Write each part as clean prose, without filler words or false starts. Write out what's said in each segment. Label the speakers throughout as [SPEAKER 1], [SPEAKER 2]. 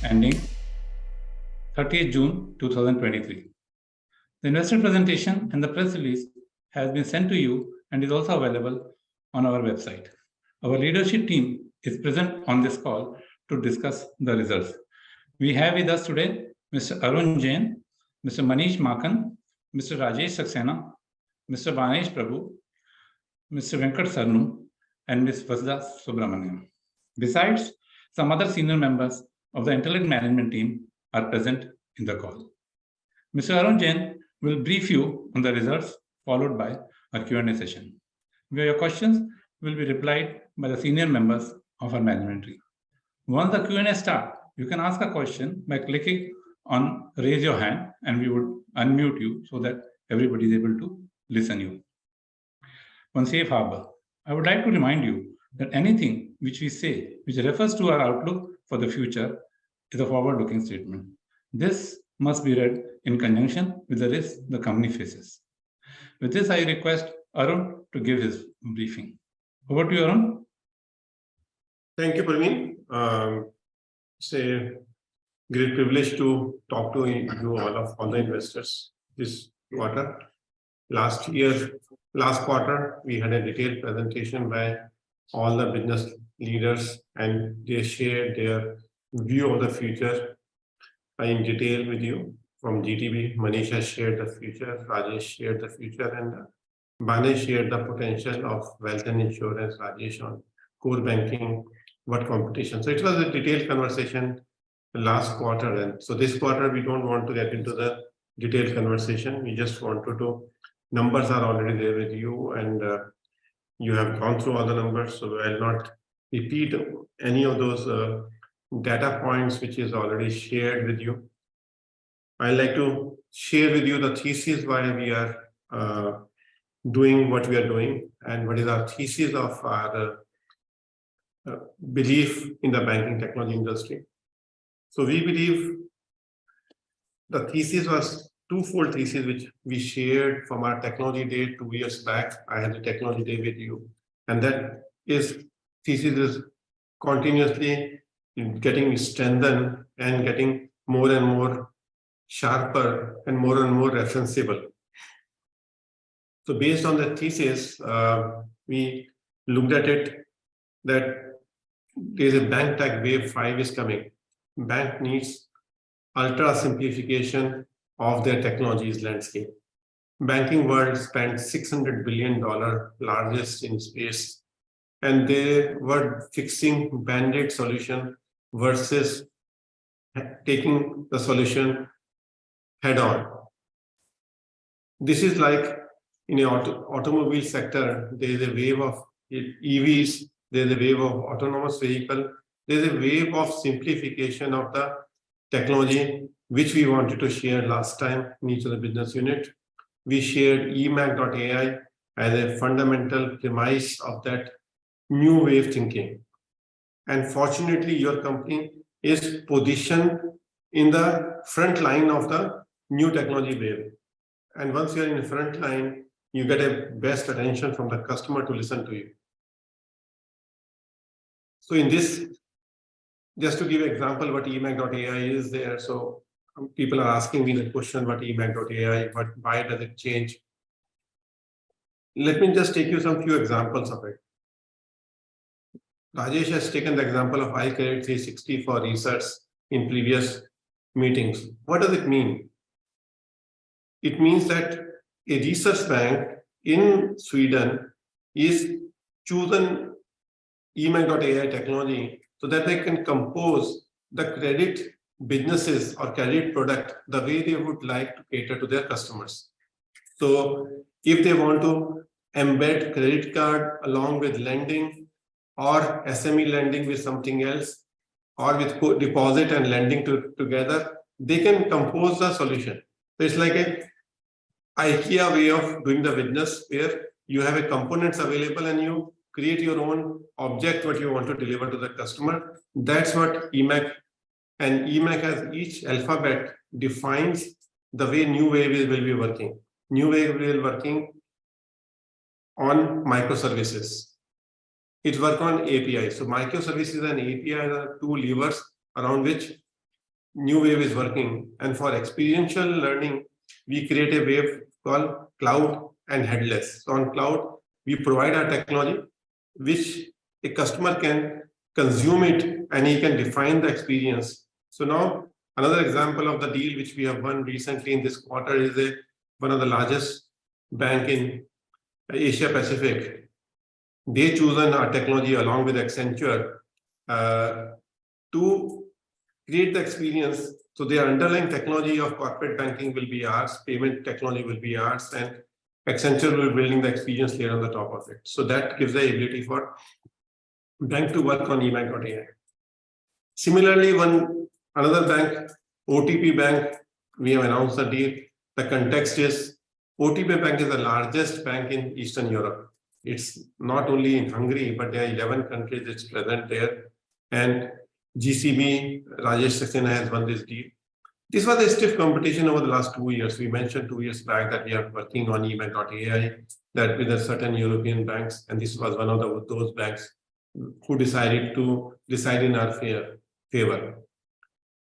[SPEAKER 1] ending 30th June 2023. The investor presentation and the press release has been sent to you and is also available on our website. Our leadership team is present on this call to discuss the results. We have with us today Mr. Arun Jain, Mr. Manish Makhan, Mr. Rajesh Saxena, Mr. Banesh Prabhu, Mr. Venkat Sarnu, and Ms. Vasudha Subramaniam. Besides, some other senior members of the Intellect management team are present in the call. Mr. Arun Jain will brief you on the results, followed by a Q&A session, where your questions will be replied by the senior members of our management team. Once the Q&A starts, you can ask a question by clicking on raise your hand, and we would unmute you so that everybody is able to listen you. One safe harbor. I would like to remind you that anything which we say, which refers to our outlook for the future, is a forward-looking statement. This must be read in conjunction with the risks the company faces. With this, I request Arun to give his briefing. Over to you, Arun.
[SPEAKER 2] Thank you, Praveen. It's a great privilege to talk to you all the investors this quarter. Last quarter, we had a detailed presentation by all the business leaders, and they shared their view of the future in detail with you. From GTB, Nimisha shared the future, Rajesh shared the future, and Banesh shared the potential of wealth and insurance, Rajesh on core banking, what competition. So it was a detailed conversation last quarter, and so this quarter we don't want to get into the detailed conversation. We just wanted to, numbers are already there with you, and you have gone through all the numbers, so I'll not repeat any of those data points which is already shared with you. I'd like to share with you the thesis why we are doing what we are doing, and what is our thesis of our belief in the banking technology industry. So we believe the thesis was twofold thesis which we shared from our technology day 2 years back. I had the technology day with you, and that is thesis is continuously getting strengthened and getting more and more sharper and more referenceable. So based on the thesis, we looked at it that there is a bank tech wave 5 is coming. Bank needs ultra simplification of their technologies landscape. Banking world spent $600 billion, largest in space, and they were fixing band-aid solution versus taking the solution head on. This is like in the automobile sector, there is a wave of EVs, there is a wave of autonomous vehicle, there is a wave of simplification of the technology, which we wanted to share last time in each of the business unit. We shared eMACH.ai as a fundamental premise of that new wave thinking. And fortunately, your company is positioned in the front line of the new technology wave. And once you're in the front line, you get a best attention from the customer to listen to you. So in this, just to give an example what eMACH.ai is there. So people are asking me the question, what eMACH.ai, why does it change? Let me just take you some few examples of it. Rajesh has taken the example of iCredit 360 for research in previous meetings. What does it mean? It means that a research bank in Sweden is chosen eMACH.ai technology so that they can compose the credit businesses or credit product the way they would like to cater to their customers. So if they want to embed credit card along with lending, or SME lending with something else, or with deposit and lending together, they can compose the solution. So it's like a IKEA way of doing the business, where you have a components available and you create your own object what you want to deliver to the customer. That's what eMACH, and eMACH as each alphabet defines the way new wave will be working. New wave will be working on microservices. It works on API. So microservices and API are two levers around which new wave is working. And for experiential learning, we create a wave called cloud and headless. So on cloud, we provide our technology, which a customer can consume it and he can define the experience. So now another example of the deal which we have won recently in this quarter is one of the largest bank in Asia Pacific. They chosen our technology along with Accenture to create the experience. So their underlying technology of corporate banking will be ours, payment technology will be ours, and Accenture will be building the experience layer on the top of it. So that gives the ability for bank to work on eMACH.ai. Similarly, another bank, OTP Bank, we have announced the deal. The context is OTP Bank is the largest bank in Eastern Europe. It's not only in Hungary, but there are 11 countries it's present there. And GCB, Rajesh Saxena has won this deal. This was a stiff competition over the last 2 years. We mentioned 2 years back that we are working on eMACH.ai, that with a certain European banks, and this was one of those banks who decided to decide in our favor.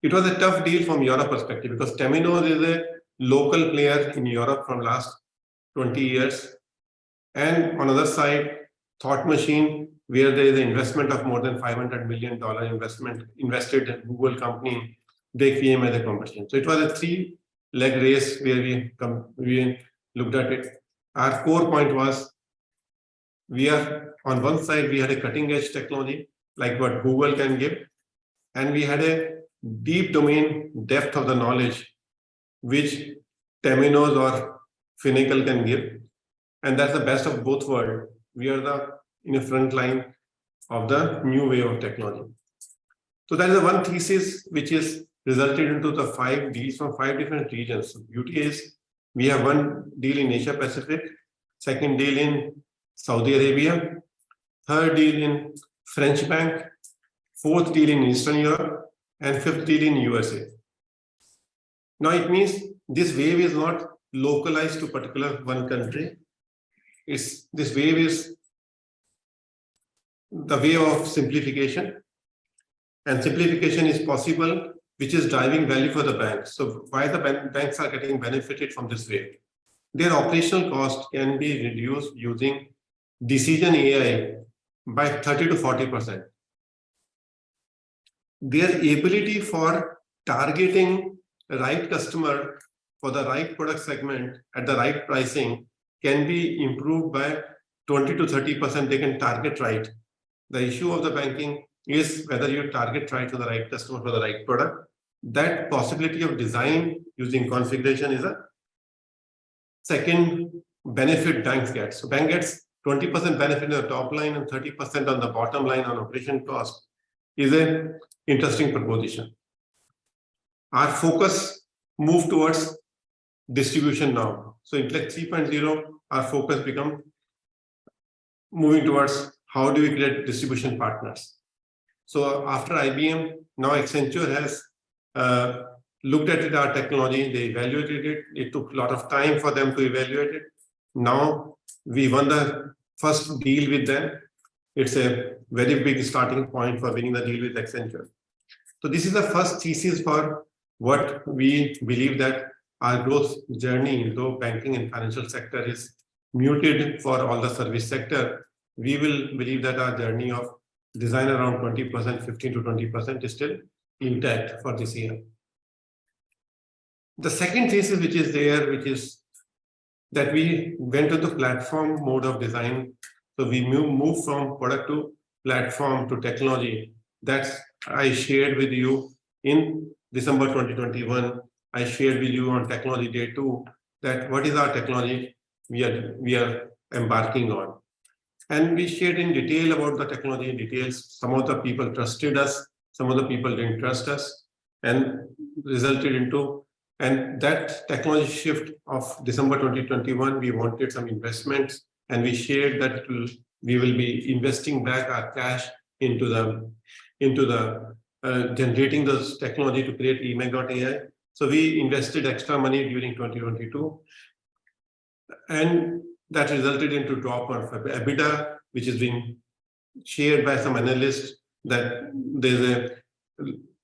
[SPEAKER 2] It was a tough deal from Europe perspective because Temenos is a local player in Europe from last 20 years. And on the other side, Thought Machine, where there is an investment of more than $500 million investment invested in Google company, they came as a competition. So it was a 3-leg race where we looked at it. Our core point was, we are on one side, we had a cutting edge technology like what Google can give, and we had a deep domain depth of the knowledge which Temenos or Finacle can give, and that's the best of both worlds. We are in the front line of the new wave of technology. So that is the one thesis which is resulted into the 5 deals from 5 different regions. So beauty is we have one deal in Asia Pacific, second deal in Saudi Arabia, third deal in French bank, fourth deal in Eastern Europe, and fifth deal in USA. Now it means this wave is not localized to particular one country. This wave is the wave of simplification, and simplification is possible, which is driving value for the banks. So why the banks are getting benefited from this wave? Their operational cost can be reduced using decision AI by 30 to 40%. Their ability for targeting the right customer for the right product segment at the right pricing can be improved by 20 to 30%. They can target right. The issue of the banking is whether you target right to the right customer for the right product. That possibility of design using configuration is a second benefit banks get. So bank gets 20% benefit on the top line and 30% on the bottom line on operation cost is an interesting proposition. Our focus moved towards distribution now. So Intellect 3.0, our focus become moving towards how do we create distribution partners. So after IBM, now Accenture has looked at our technology, they evaluated it. It took a lot of time for them to evaluate it. Now we won the first deal with them. It's a very big starting point for winning the deal with Accenture. So this is the first thesis for what we believe that our growth journey, though banking and financial sector is muted for all the service sector, we will believe that our journey of design around 20%, 15 to 20% is still intact for this year. The second thesis which is there, which is that we went to the platform mode of design. So we moved from product to platform to technology. That's I shared with you in December 2021. I shared with you on Technology Day 2 that what is our technology we are embarking on. And we shared in detail about the technology details. Some of the people trusted us, some of the people didn't trust us, and resulted into, and that technology shift of December 2021, we wanted some investments, and we shared that we will be investing back our cash into the generating those technology to create eMACH.ai. So we invested extra money during 2022, and that resulted into drop of EBITDA, which is being shared by some analysts that there's a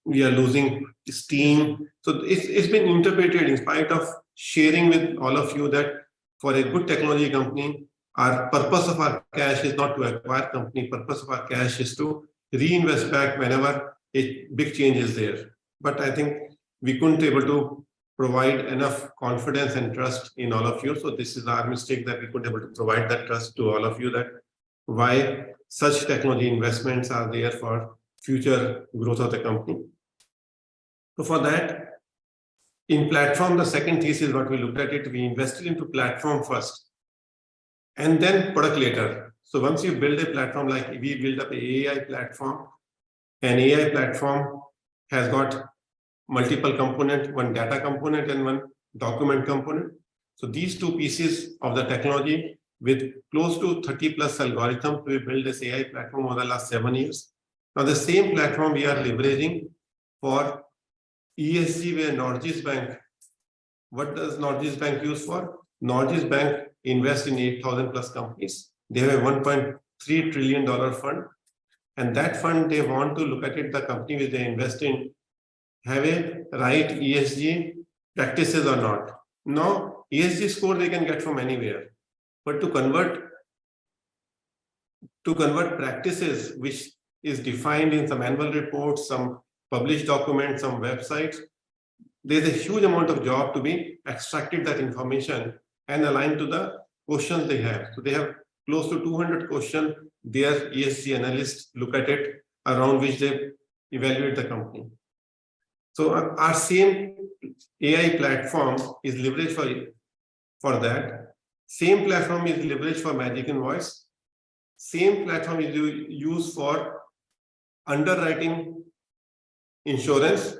[SPEAKER 2] we are losing steam. So it's been interpreted, in spite of sharing with all of you, that for a good technology company, our purpose of our cash is not to acquire company. Purpose of our cash is to reinvest back whenever a big change is there. But I think we couldn't able to provide enough confidence and trust in all of you. So this is our mistake, that we couldn't able to provide that trust to all of you, that why such technology investments are there for future growth of the company. So for that, in platform, the second thesis, what we looked at it, we invested into platform first and then product later. So once you build a platform, like we build up an AI platform, an AI platform has got multiple components, one data component and one document component. So these two pieces of the technology, with close to 30 plus algorithms, we built this AI platform over the last 7 years. Now the same platform we are leveraging for ESG, where Norges Bank, what does Norges Bank use for? Norges Bank invests in 8,000 plus companies. They have a $1.3 trillion fund. And that fund, they want to look at it, the company which they invest in, have a right ESG practices or not. Now, ESG score they can get from anywhere. But to convert practices, which is defined in some annual reports, some published documents, some websites, there's a huge amount of job to be extracted that information and aligned to the questions they have. So they have close to 200 questions. Their ESG analysts look at it, around which they evaluate the company. So our same AI platform is leveraged for that. Same platform is leveraged for Magic Invoice. Same platform is used for underwriting insurance.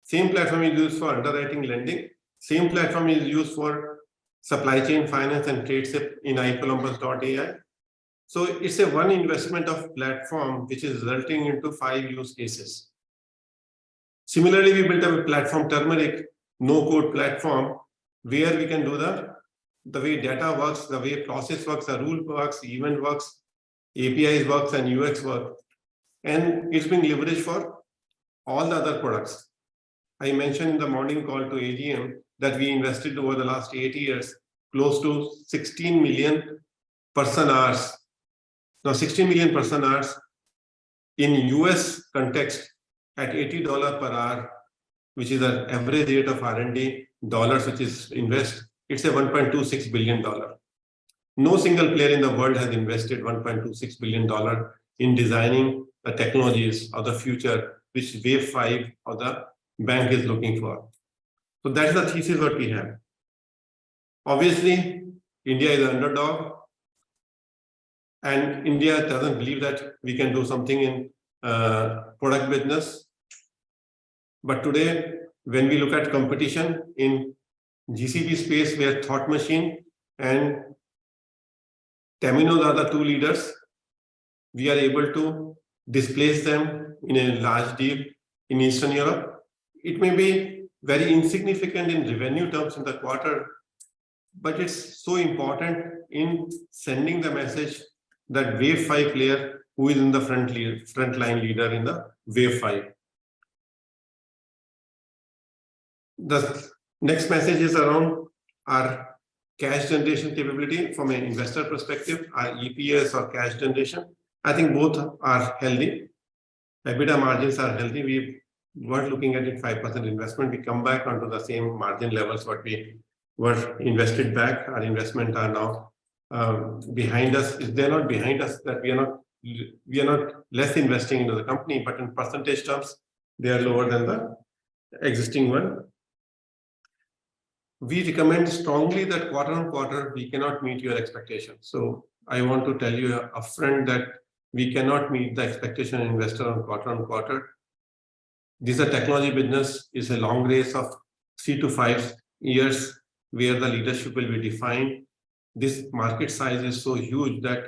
[SPEAKER 2] Same platform is used for underwriting lending. Same platform is used for supply chain finance and trade SIP in iColumbus.ai. So it's a one investment of platform which is resulting into 5 use cases. Similarly, we built up a platform, Turmeric, no-code platform, where we can do the way data works, the way process works, the rule works, event works, APIs works, and UX work. And it's being leveraged for all the other products. I mentioned in the morning call to AGM that we invested over the last 8 years close to 16 million person hours. Now, 16 million person hours in US context at $80 per hour, which is an average rate of R&D dollars, which is invest, it's a $1.26 billion. No single player in the world has invested $1.26 billion in designing the technologies of the future, which wave 5 of the bank is looking for. So that's the thesis what we have. Obviously, India is an underdog, and India doesn't believe that we can do something in product business. But today, when we look at competition in GCP space, where Thought Machine and Temenos are the 2 leaders, we are able to displace them in a large deal in Eastern Europe. It may be very insignificant in revenue terms in the quarter, but it's so important in sending the message that wave 5 player who is in the frontline leader in the wave 5. The next message is around our cash generation capability from an investor perspective, our EPS or cash generation. I think both are healthy. EBITDA margins are healthy. We weren't looking at it 5% investment. We come back onto the same margin levels what we were invested back. Our investment are now behind us. They're not behind us, that we are not less investing into the company, but in percentage terms, they are lower than the existing one. We recommend strongly that quarter on quarter, we cannot meet your expectations. So I want to tell you upfront that we cannot meet the expectation of investor on quarter. This is a technology business, is a long race of 3 to 5 years where the leadership will be defined. This market size is so huge that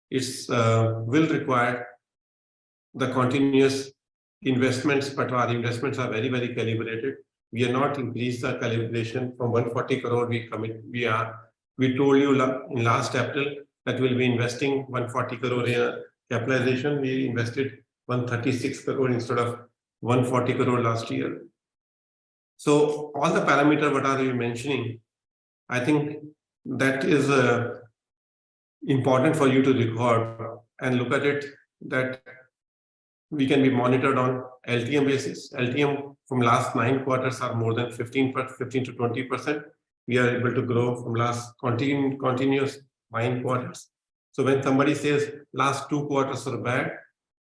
[SPEAKER 2] it's will require the continuous investments, but our investments are very, very calibrated. We are not increased the calibration from 140 crore we told you in last April that we'll be investing 140 crore in capitalization. We invested 136 crore instead of 140 crore last year. So all the parameters what are you mentioning, I think that is important for you to record and look at it, that we can be monitored on LTM basis. LTM from last 9 quarters are more than 15 to 20%. We are able to grow from last continuous 9 quarters. So when somebody says last 2 quarters are bad,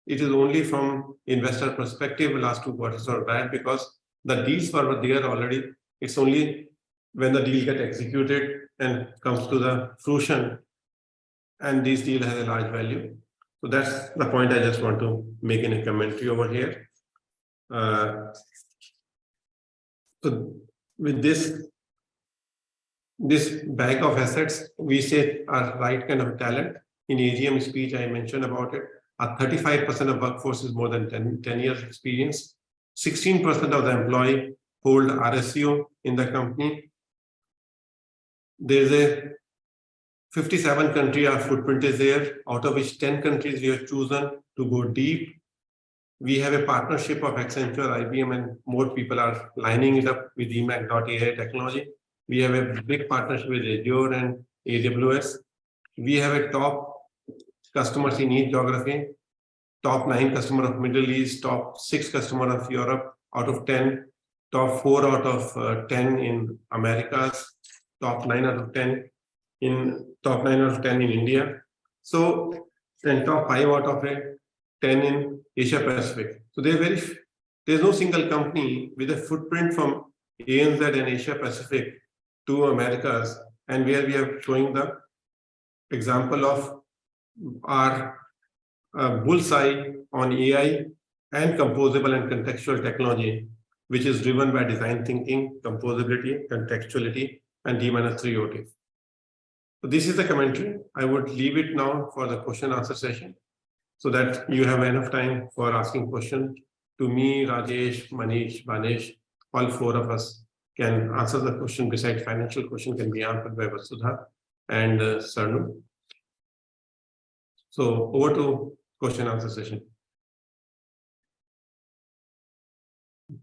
[SPEAKER 2] it is only from investor perspective, last 2 quarters are bad because the deals were there already. It's only when the deal gets executed and comes to the fruition, and this deal has a large value. So that's the point I just want to make in a commentary over here. So with this bag of assets, we say are right kind of talent. In AGM speech, I mentioned about it. 35% of workforce is more than 10 years experience. 16% of the employee hold RSU in the company. There's a 57 country our footprint is there, out of which 10 countries we have chosen to go deep. We have a partnership of Accenture, IBM, and more people are lining it up with eMACH.ai technology. We have a big partnership with Azure and AWS. We have a top customers in each geography, top 9 customer of Middle East, top 6 customer of Europe out of 10, top 4 out of 10 in Americas, top 9 out of 10 in India. So then top 5 out of 10 in Asia Pacific. So there's no single company with a footprint from ANZ and Asia Pacific to Americas, and where we are showing the example of our bullseye on AI and composable and contextual technology, which is driven by design thinking, composability, contextuality, and D-3 OT. So this is the commentary. I would leave it now for the question answer session so that you have enough time for asking questions to me, Rajesh, Manish, Banesh. All 4 of us can answer the question. Besides financial question can be answered by Vasudha and Sarnu. So over to question answer session.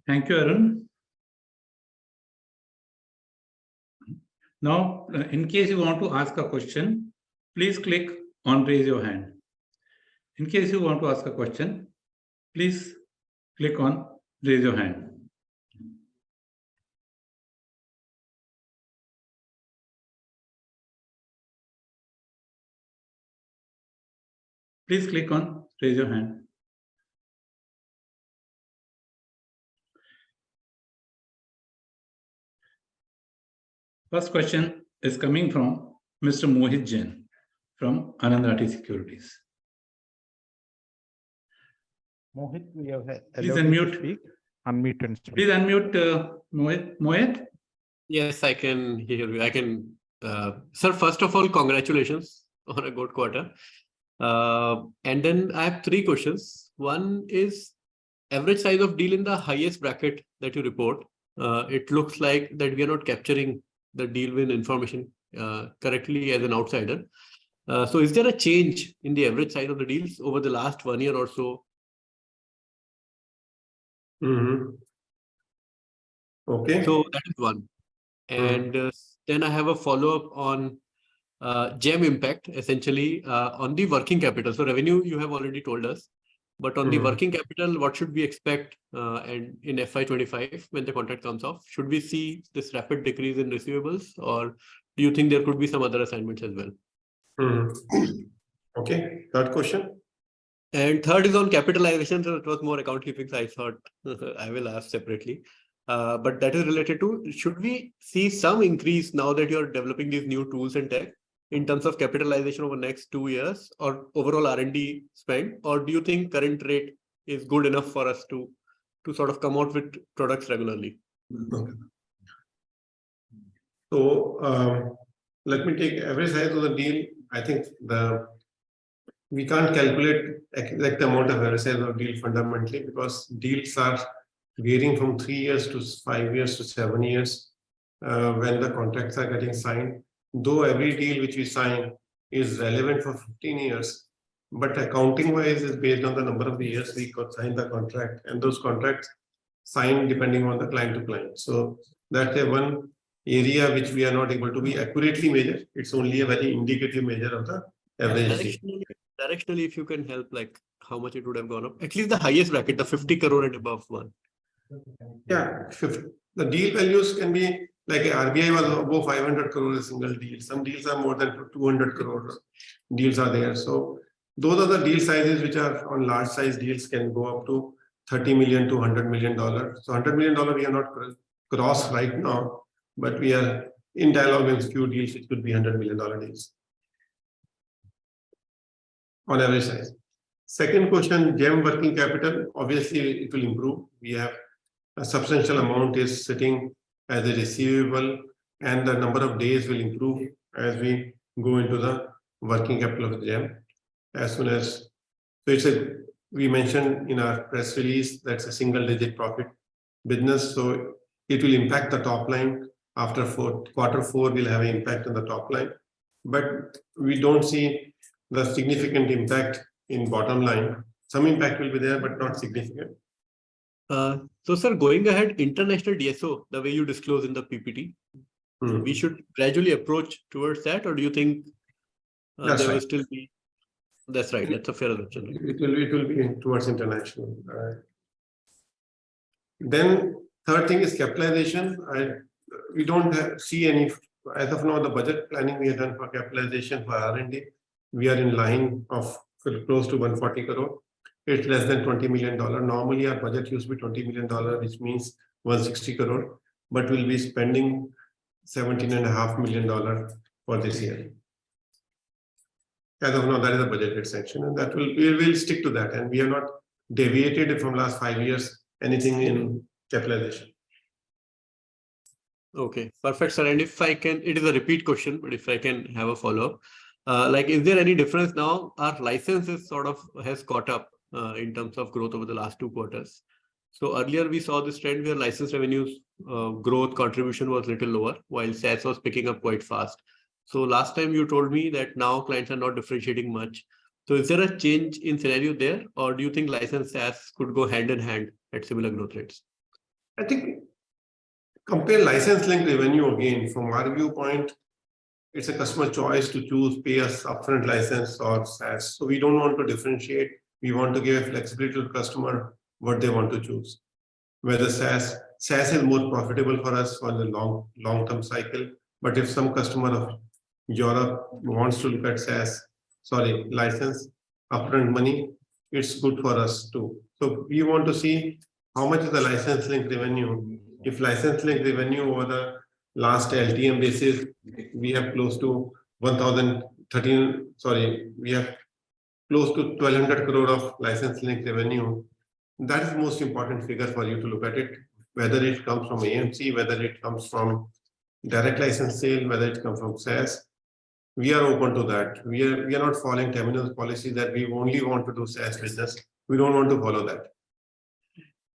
[SPEAKER 1] Thank you, Arun. Now, in case you want to ask a question, please click on raise your hand. In case you want to ask a question, please click on raise your hand. Please click on raise your hand. First question is coming from Mr. Mohit Jain from Anand Rathi Securities.
[SPEAKER 3] Mohit, we have
[SPEAKER 1] please unmute.
[SPEAKER 3] Unmute and speak.
[SPEAKER 1] Please unmute Mohit.
[SPEAKER 4] Yes, I can hear you. I can. Sir, first of all, congratulations on a good quarter. And then I have 3 questions. One is average size of deal in the highest bracket that you report. It looks like that we are not capturing the deal win information correctly as an outsider. So is there a change in the average size of the deals over the last 1 year or so?
[SPEAKER 2] Okay.
[SPEAKER 4] So that is one. And then I have a follow-up on GEM impact, essentially on the working capital. So revenue, you have already told us. But on the working capital, what should we expect and in FY25 when the contract comes off? Should we see this rapid decrease in receivables, or do you think there could be some other assignments as well?
[SPEAKER 2] Okay, third question.
[SPEAKER 4] And third is on capitalization. So it was more account keeping, so I thought I will ask separately. But that is related to, should we see some increase now that you're developing these new tools and tech in terms of capitalization over the next 2 years or overall R&D spend? Or do you think current rate is good enough for us to sort of come out with products regularly?
[SPEAKER 2] Okay. So let me take average size of the deal. I think we can't calculate exact amount of average size of deal fundamentally because deals are varying from 3 years to 5 years to 7 years when the contracts are getting signed. Though every deal which we sign is relevant for 15 years, but accounting wise is based on the number of the years we could sign the contract, and those contracts signed depending on the client to client. So that's a one area which we are not able to be accurately measure. It's only a very indicative measure of the average deal.
[SPEAKER 4] Directionally, if you can help, like how much it would have gone up, at least the highest bracket, the 50 crore and above one.
[SPEAKER 2] Yeah, the deal values can be like a RBI was above 500 crore a single deal. Some deals are more than 200 crore deals are there. So those are the deal sizes which are on large size deals can go up to 30 million to $100 million. So $100 million we are not crossed right now, but we are in dialogue with few deals which could be $100 million deals on average size. Second question, GEM working capital, obviously it will improve. We have a substantial amount is sitting as a receivable, and the number of days will improve as we go into the working capital of GEM. As soon as, so it's a, we mentioned in our press release, that's a single digit profit business. So it will impact the top line. After quarter four will have an impact on the top line, but we don't see the significant impact in bottom line. Some impact will be there, but not significant.
[SPEAKER 4] So sir, going ahead, international DSO, the way you disclose in the PPT, we should gradually approach towards that, or do you think there will still be? That's right. That's a fair assumption.
[SPEAKER 2] It will be towards international. Then third thing is capitalization. We don't see any, as of now, the budget planning we have done for capitalization for R&D. We are in line of close to 140 crore. It's less than $20 million. Normally our budget used to be $20 million, which means 160 crore, but we'll be spending $17.5 million for this year. As of now, that is the budgeted section, and that we will stick to that. And we have not deviated from last 5 years anything in capitalization.
[SPEAKER 4] Okay, perfect, sir. And if I can, it is a repeat question, but if I can have a follow-up, like, is there any difference now? Our licenses sort of has caught up in terms of growth over the last 2 quarters. So earlier we saw this trend where license revenues growth contribution was little lower, while SaaS was picking up quite fast. So last time you told me that now clients are not differentiating much. So is there a change in scenario there, or do you think license SaaS could go hand in hand at similar growth rates?
[SPEAKER 2] I think compare license link revenue again from our viewpoint. It's a customer choice to choose pay us upfront license or SaaS. So we don't want to differentiate. We want to give flexibility to the customer what they want to choose. Whether SaaS is more profitable for us for the long-term cycle. But if some customer of Europe wants to look at license upfront money, it's good for us too. So we want to see how much is the license link revenue. If license link revenue over the last LTM basis, we have close to we have close to 1,200 crore of license link revenue. That is the most important figure for you to look at it, whether it comes from AMC, whether it comes from direct license sale, whether it comes from SaaS. We are open to that. We are not following Terminal's policy that we only want to do SaaS business. We don't want to follow that.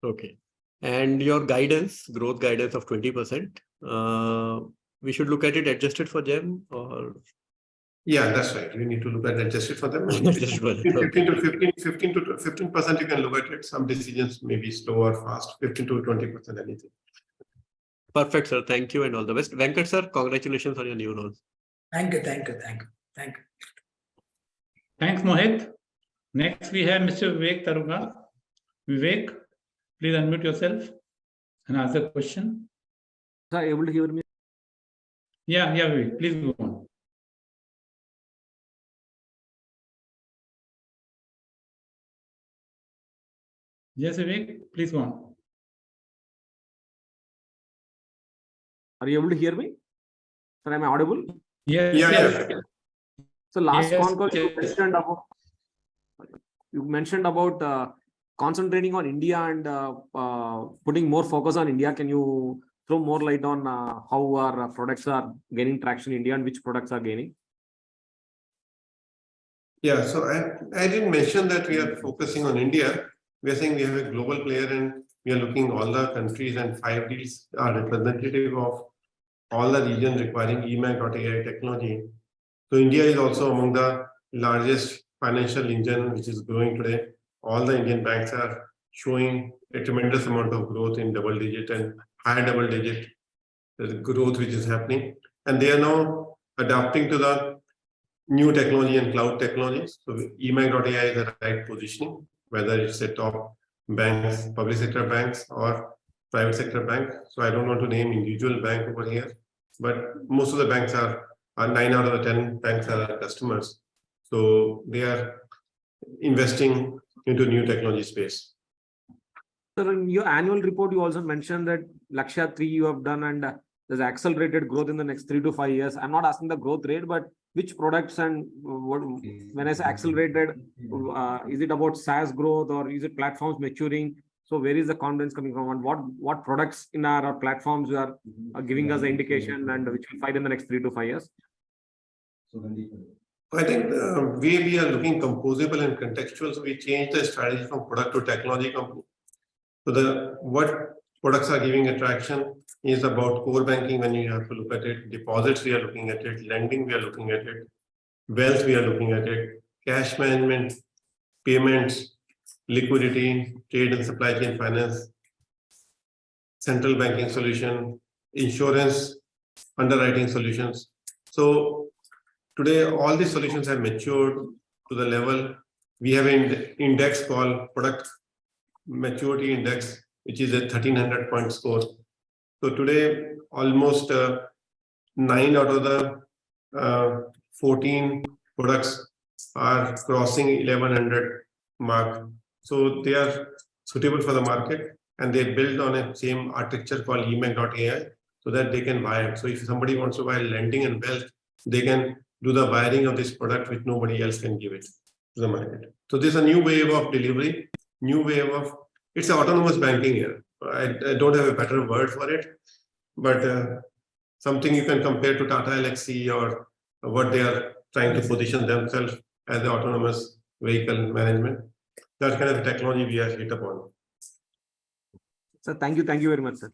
[SPEAKER 4] Okay. And your guidance, growth guidance of 20%, we should look at it adjusted for GEM, or? Yeah,
[SPEAKER 2] that's right. We need to look at adjusted for them. 15% you can look at it. Some decisions may be slow or fast, 15 to 20% anything.
[SPEAKER 4] Perfect, sir. Thank you and all the best. Venkat, sir, congratulations on your new role.
[SPEAKER 5] Thank you.
[SPEAKER 1] Thanks, Mohit. Next, we have Mr. Vivek Taruga. Vivek, please unmute yourself and ask the question.
[SPEAKER 6] Sir, able to hear me?
[SPEAKER 1] Yeah, Vivek, please go on. Yes, Vivek, please go on.
[SPEAKER 6] Are you able to hear me? Sir, am I audible?
[SPEAKER 1] Yes.
[SPEAKER 6] So last con call you mentioned about concentrating on India and putting more focus on India. Can you throw more light on how our products are gaining traction in India and which products are gaining?
[SPEAKER 2] Yeah, so I didn't mention that we are focusing on India. We are saying we have a global player and we are looking all the countries, and 5 deals are representative of all the regions requiring eMACH.ai technology. So India is also among the largest financial engine which is growing today. All the Indian banks are showing a tremendous amount of growth in double digit and high double digit growth which is happening. And they are now adapting to the new technology and cloud technologies. So eMACH.ai is the right positioning, whether it's a top banks, public sector banks or private sector bank. So I don't want to name individual bank over here, but most of the banks are 9 out of the 10 banks are our customers. So they are investing into new technology space.
[SPEAKER 6] Sir, in your annual report, you also mentioned that Lakshya 3 you have done and there's accelerated growth in the next 3 to 5 years. I'm not asking the growth rate, but which products and what, when I say accelerated, is it about SaaS growth or is it platforms maturing? So where is the confidence coming from, and what products in our platforms are giving us the indication and which will fight in the next 3 to 5 years?
[SPEAKER 2] I think the way we are looking composable and contextual, so we changed the strategy from product to technology company. So what products are giving attraction is about core banking when you have to look at it, deposits we are looking at it, lending we are looking at it, wealth we are looking at it, cash management, payments, liquidity, trade and supply chain finance, central banking solution, insurance, underwriting solutions. So today, all these solutions have matured to the level. We have an index called Product Maturity Index, which is a 1300 point score. So today, almost 9 out of the 14 products are crossing 1100 mark. So they are suitable for the market and they build on a same architecture called eMACH.ai so that they can buy it. So if somebody wants to buy lending and wealth, they can do the wiring of this product which nobody else can give it to the market. So this is a new wave of delivery, new wave of, it's autonomous banking here. I don't have a better word for it, but something you can compare to Tata Elxsi or what they are trying to position themselves as the autonomous vehicle management. That kind of technology we are hit upon.
[SPEAKER 6] Sir, thank you very much, sir.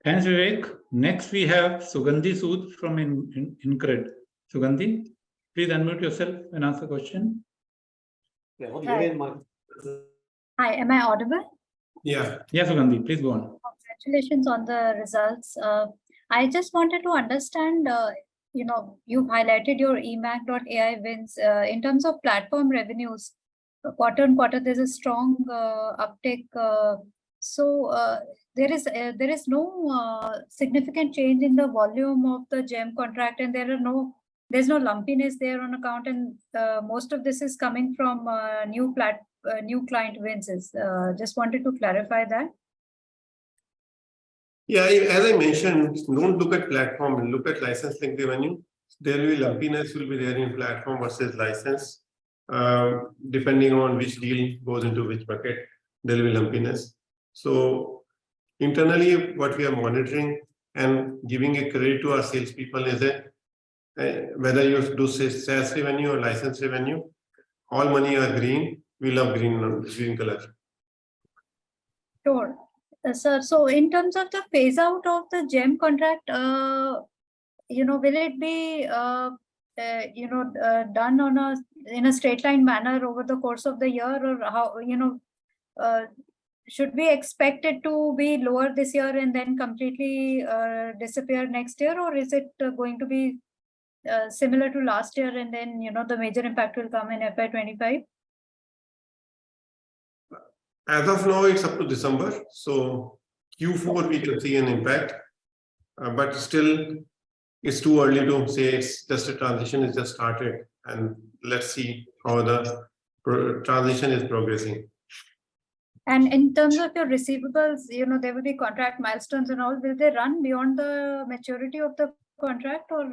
[SPEAKER 1] Thanks, Vivek. Next, we have Sugandhi Sood from Incred. Sugandhi, please unmute yourself and ask the question.
[SPEAKER 5] Hi, am I audible?
[SPEAKER 2] Yeah.
[SPEAKER 1] Yes, Sugandhi, please go on.
[SPEAKER 5] Congratulations on the results. I just wanted to understand, you've highlighted your eMACH.ai wins in terms of platform revenues. Quarter on quarter, there's a strong uptick. So there is no significant change in the volume of the GEM contract, and there's no lumpiness there on account, and most of this is coming from new client wins. Just wanted to clarify that.
[SPEAKER 2] Yeah, as I mentioned, don't look at platform, look at license link revenue. There will be lumpiness will be there in platform versus license. Depending on which deal goes into which bucket, there will be lumpiness. So internally, what we are monitoring and giving a credit to our salespeople is that whether you do SaaS revenue or license revenue, all money are green. We love green color.
[SPEAKER 5] Sure. Sir, so in terms of the phase out of the GEM contract, will it be done in a straight line manner over the course of the year, or how should we expect it to be lower this year and then completely disappear next year, or is it going to be similar to last year and then the major impact will come in FY25?
[SPEAKER 2] As of now, it's up to December. So Q4, we can see an impact, but still it's too early to say. It's just a transition is just started, and let's see how the transition is progressing.
[SPEAKER 5] And in terms of your receivables, there will be contract milestones and all. Will they run beyond the maturity of the contract, or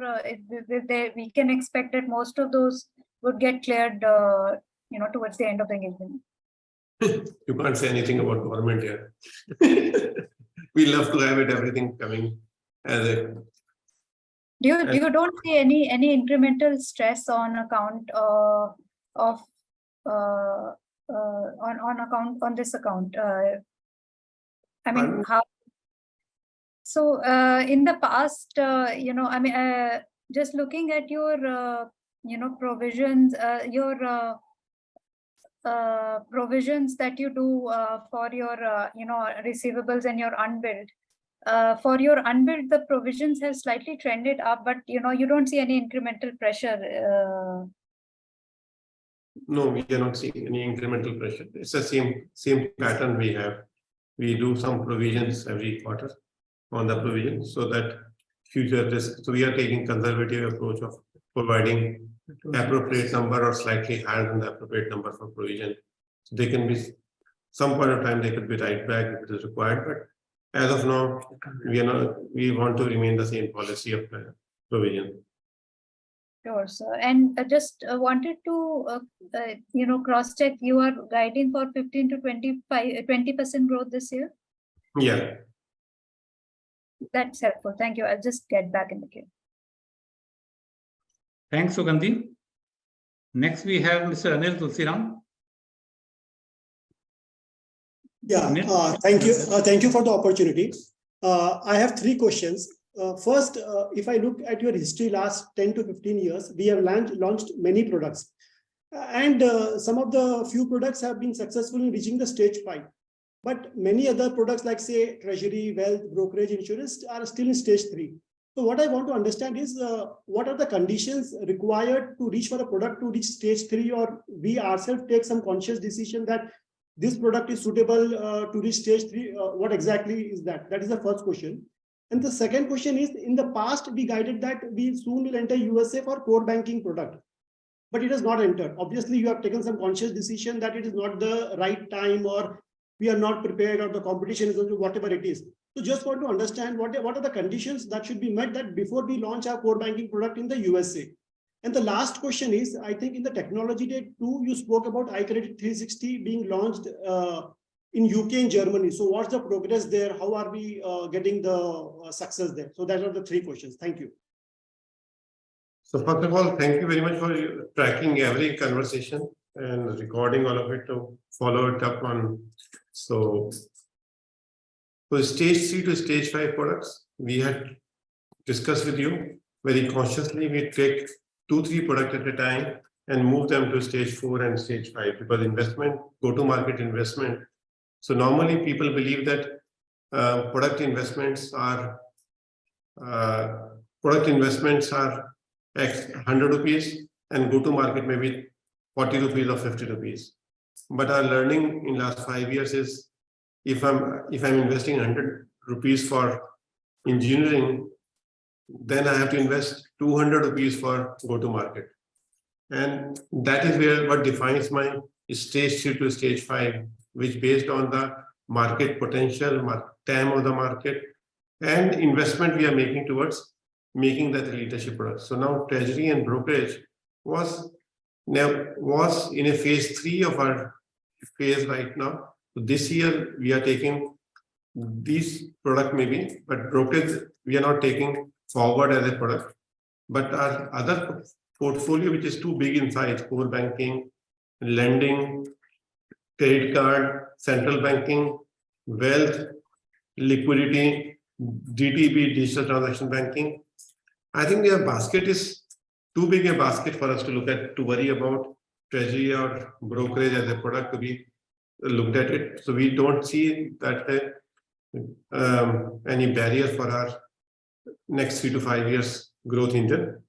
[SPEAKER 5] we can expect that most of those would get cleared, towards the end of the engagement?
[SPEAKER 2] You can't say anything about government here. We love to have everything coming as a.
[SPEAKER 5] You don't see any incremental stress on account of on this account? I mean, how? So in the past, just looking at your provisions, your provisions that you do for your, receivables and your unbilled. For your unbilled, the provisions have slightly trended up, but you don't see any incremental pressure.
[SPEAKER 2] No, we are not seeing any incremental pressure. It's the same pattern we have. We do some provisions every quarter on the provision so that future risk. So we are taking conservative approach of providing appropriate number or slightly higher than the appropriate number for provision. So they can be some point of time they could be right back if it is required. But as of now, we want to remain the same policy of provision.
[SPEAKER 5] Sure, sir. And just wanted to, cross-check, you are guiding for 15 to 20% growth this year?
[SPEAKER 2] Yeah.
[SPEAKER 5] That's helpful. Thank you. I'll just get back in the queue.
[SPEAKER 1] Thanks, Sugandhi. Next, we have Mr. Anil Tulsiram.
[SPEAKER 7] Yeah, thank you. Thank you for the opportunity. I have 3 questions. First, if I look at your history last 10 to 15 years, we have launched many products. And some of the few products have been successful in reaching the stage 5. But many other products like say treasury, wealth, brokerage, insurance are still in stage 3. So what I want to understand is what are the conditions required to reach for a product to reach stage 3, or we ourselves take some conscious decision that this product is suitable to reach stage 3. What exactly is that? That is the first question. And the second question is, in the past, we guided that we soon will enter USA for core banking product, but it has not entered. Obviously, you have taken some conscious decision that it is not the right time, or we are not prepared, or the competition is whatever it is. So just want to understand what are the conditions that should be met that before we launch our core banking product in the USA. And the last question is, I think in the technology day too, you spoke about iCredit 360 being launched in UK and Germany. So what's the progress there? How are we getting the success there? So that are the 3 questions. Thank you.
[SPEAKER 2] So first of all, thank you very much for tracking every conversation and recording all of it to follow it up on. So for stage 3 to stage 5 products, we had discussed with you very consciously. We take 2-3 products at a time and move them to stage 4 and stage 5 because investment, go-to-market investment. So normally people believe that product investments are X 100 rupees and go-to-market maybe 40 rupees or 50 rupees. But our learning in last 5 years is if I'm investing 100 rupees for engineering, then I have to invest 200 rupees for go-to-market. And that is where what defines my stage 3 to stage 5, which based on the market potential, TAM of the market, and investment we are making towards making that leadership product. So now treasury and brokerage was in a phase 3 of our phase right now. So this year we are taking these product maybe, but brokerage we are not taking forward as a product. But our other portfolio, which is too big in size, core banking, lending, credit card, central banking, wealth, liquidity, DTB, digital transaction banking. I think their basket is too big a basket for us to look at, to worry about treasury or brokerage as a product to be looked at it. So we don't see that any barrier for our next 3 to 5 years growth engine.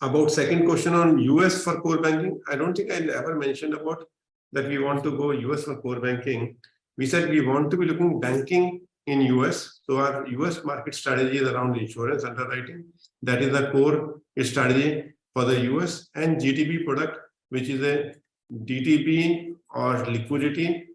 [SPEAKER 2] About second question on US for core banking, I don't think I ever mentioned about that we want to go US for core banking. We said we want to be looking banking in US. So our US market strategy is around insurance underwriting. That is the core strategy for the US, and GTB product, which is a DTB or liquidity,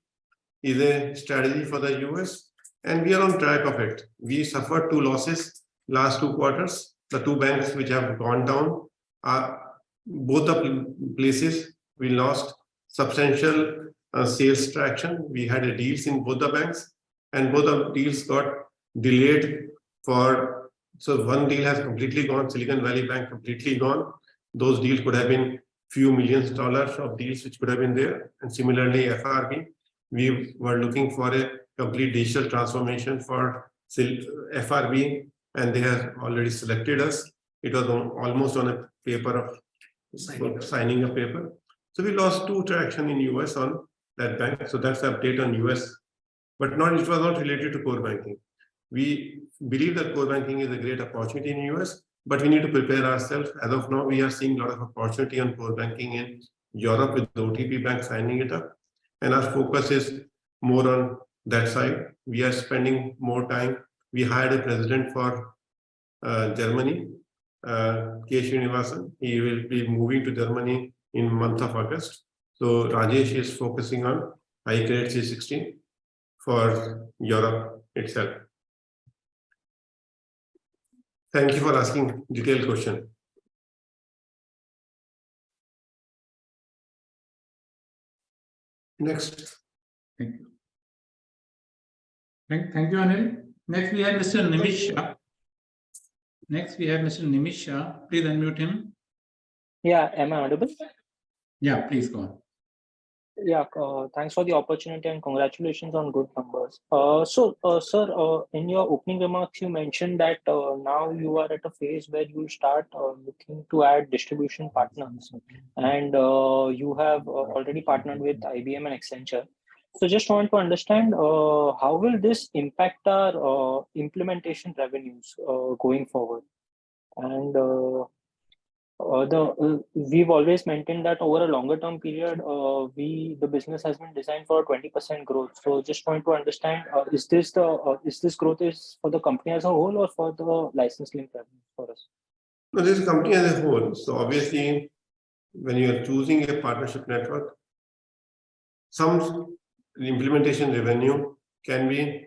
[SPEAKER 2] is a strategy for the US, and we are on track of it. We suffered 2 losses last 2 quarters. The 2 banks which have gone down are both the places we lost substantial sales traction. We had deals in both the banks, and both the deals got delayed for. So one deal has completely gone, Silicon Valley Bank completely gone. Those deals could have been few millions dollars of deals which could have been there. And similarly, FRB, we were looking for a complete digital transformation for FRB, and they have already selected us. It was almost on a paper of signing a paper. So we lost 2 traction in US on that bank. So that's the update on US, but it was not related to core banking. We believe that core banking is a great opportunity in US, but we need to prepare ourselves. As of now, we are seeing a lot of opportunity on core banking in Europe with the OTP Bank signing it up. And our focus is more on that side. We are spending more time. We hired a president for Germany, K. Srinivasan. He will be moving to Germany in month of August. So Rajesh is focusing on high grade C16 for Europe itself. Thank you for asking detailed question. Next.
[SPEAKER 1] Thank you. Thank you, Anil. Next, we have Mr. Nimisha. Please unmute him.
[SPEAKER 8] Yeah, am I audible?
[SPEAKER 1] Yeah, please go on.
[SPEAKER 8] Yeah, thanks for the opportunity and congratulations on good numbers. Sir, in your opening remarks, you mentioned that now you are at a phase where you start looking to add distribution partners, and you have already partnered with IBM and Accenture. So just want to understand how will this impact our implementation revenues going forward? And we've always maintained that over a longer term period, the business has been designed for 20% growth. So just want to understand, is this growth is for the company as a whole or for the license link revenue for us?
[SPEAKER 2] No, this is company as a whole. So obviously, when you are choosing a partnership network, some implementation revenue can be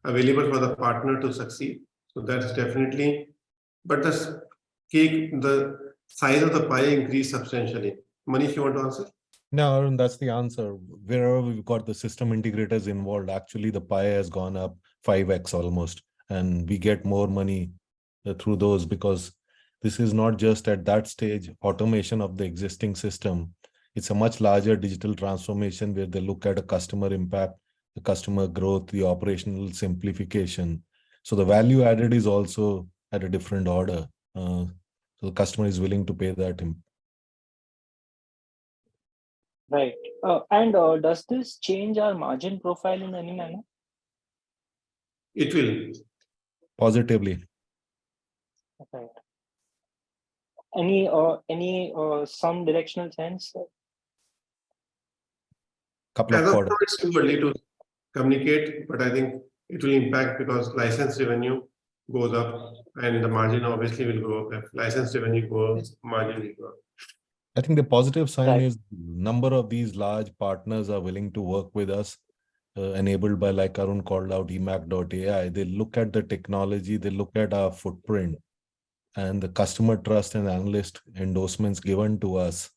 [SPEAKER 2] available for the partner to succeed. So that's definitely, but the size of the pie increased substantially. Manish, you want to answer?
[SPEAKER 9] No, Arun, that's the answer. Wherever we've got the system integrators involved, actually the pie has gone up 5x almost, and we get more money through those, because this is not just at that stage automation of the existing system. It's a much larger digital transformation where they look at a customer impact, the customer growth, the operational simplification. So the value added is also at a different order. So the customer is willing to pay that.
[SPEAKER 8] Right. And does this change our margin profile in any manner?
[SPEAKER 2] It will.
[SPEAKER 9] Positively.
[SPEAKER 8] Right. Any some directional sense?
[SPEAKER 9] Couple
[SPEAKER 2] As
[SPEAKER 9] of
[SPEAKER 2] of
[SPEAKER 9] quarters.
[SPEAKER 2] now, it's too early to communicate, but I think it will impact because license revenue goes up and the margin obviously will go up. If license revenue goes, margin will go up.
[SPEAKER 9] I think the positive sign
[SPEAKER 8] Right.
[SPEAKER 9] is number of these large partners are willing to work with us, enabled by, like Arun called out, eMACH.ai. They look at the technology, they look at our footprint and the customer trust and analyst endorsements given to us.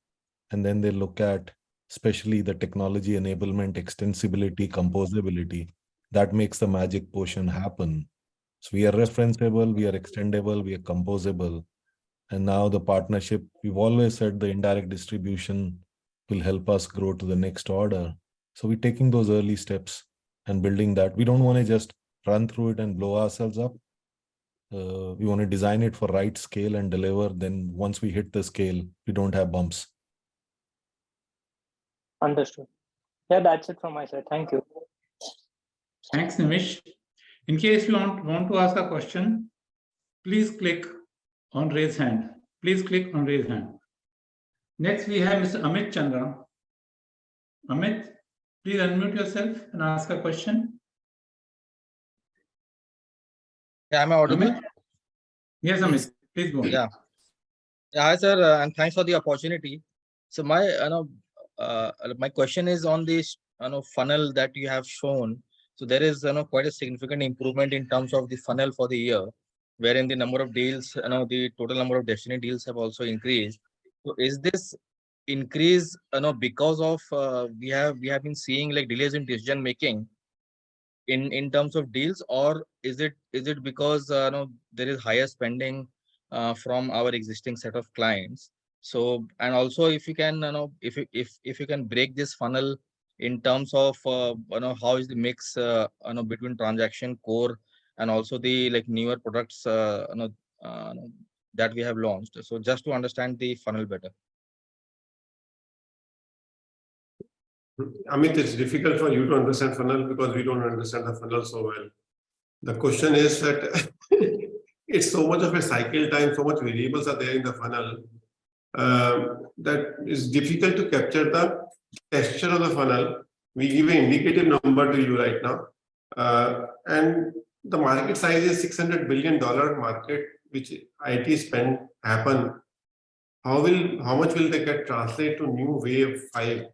[SPEAKER 9] And then they look at especially the technology enablement, extensibility, composability. That makes the magic potion happen. So we are referenceable, we are extendable, we are composable. And now the partnership, we've always said the indirect distribution will help us grow to the next order. So we're taking those early steps and building that. We don't want to just run through it and blow ourselves up. We want to design it for right scale and deliver. Then once we hit the scale, we don't have bumps.
[SPEAKER 8] Understood. Yeah, that's it from my side. Thank you.
[SPEAKER 1] Thanks, Nimish. In case you want to ask a question, please click on raise hand. Please click on raise hand. Next, we have Mr. Amit Chandra. Amit, please unmute yourself and ask a question.
[SPEAKER 10] Yeah, am I audible?
[SPEAKER 1] Amit? Yes, Amit, please go on.
[SPEAKER 10] Yeah. Hi, sir, and thanks for the opportunity. So my question is on this funnel that you have shown. So there is quite a significant improvement in terms of the funnel for the year, wherein the number of deals, the total number of Destiny deals have also increased. So is this increase because of we have been seeing like delays in decision making in terms of deals, or is it because there is higher spending from our existing set of clients? So, and also if you can if you can break this funnel in terms of how is the mix between transaction core and also the like newer products that we have launched. So just to understand the funnel better.
[SPEAKER 2] Amit, it's difficult for you to understand funnel because we don't understand the funnel so well. The question is that it's so much of a cycle time, so much variables are there in the funnel that is difficult to capture the texture of the funnel. We give an indicative number to you right now. And the market size is $600 billion market, which IT spend happen. How much will they get translated to new wave 5?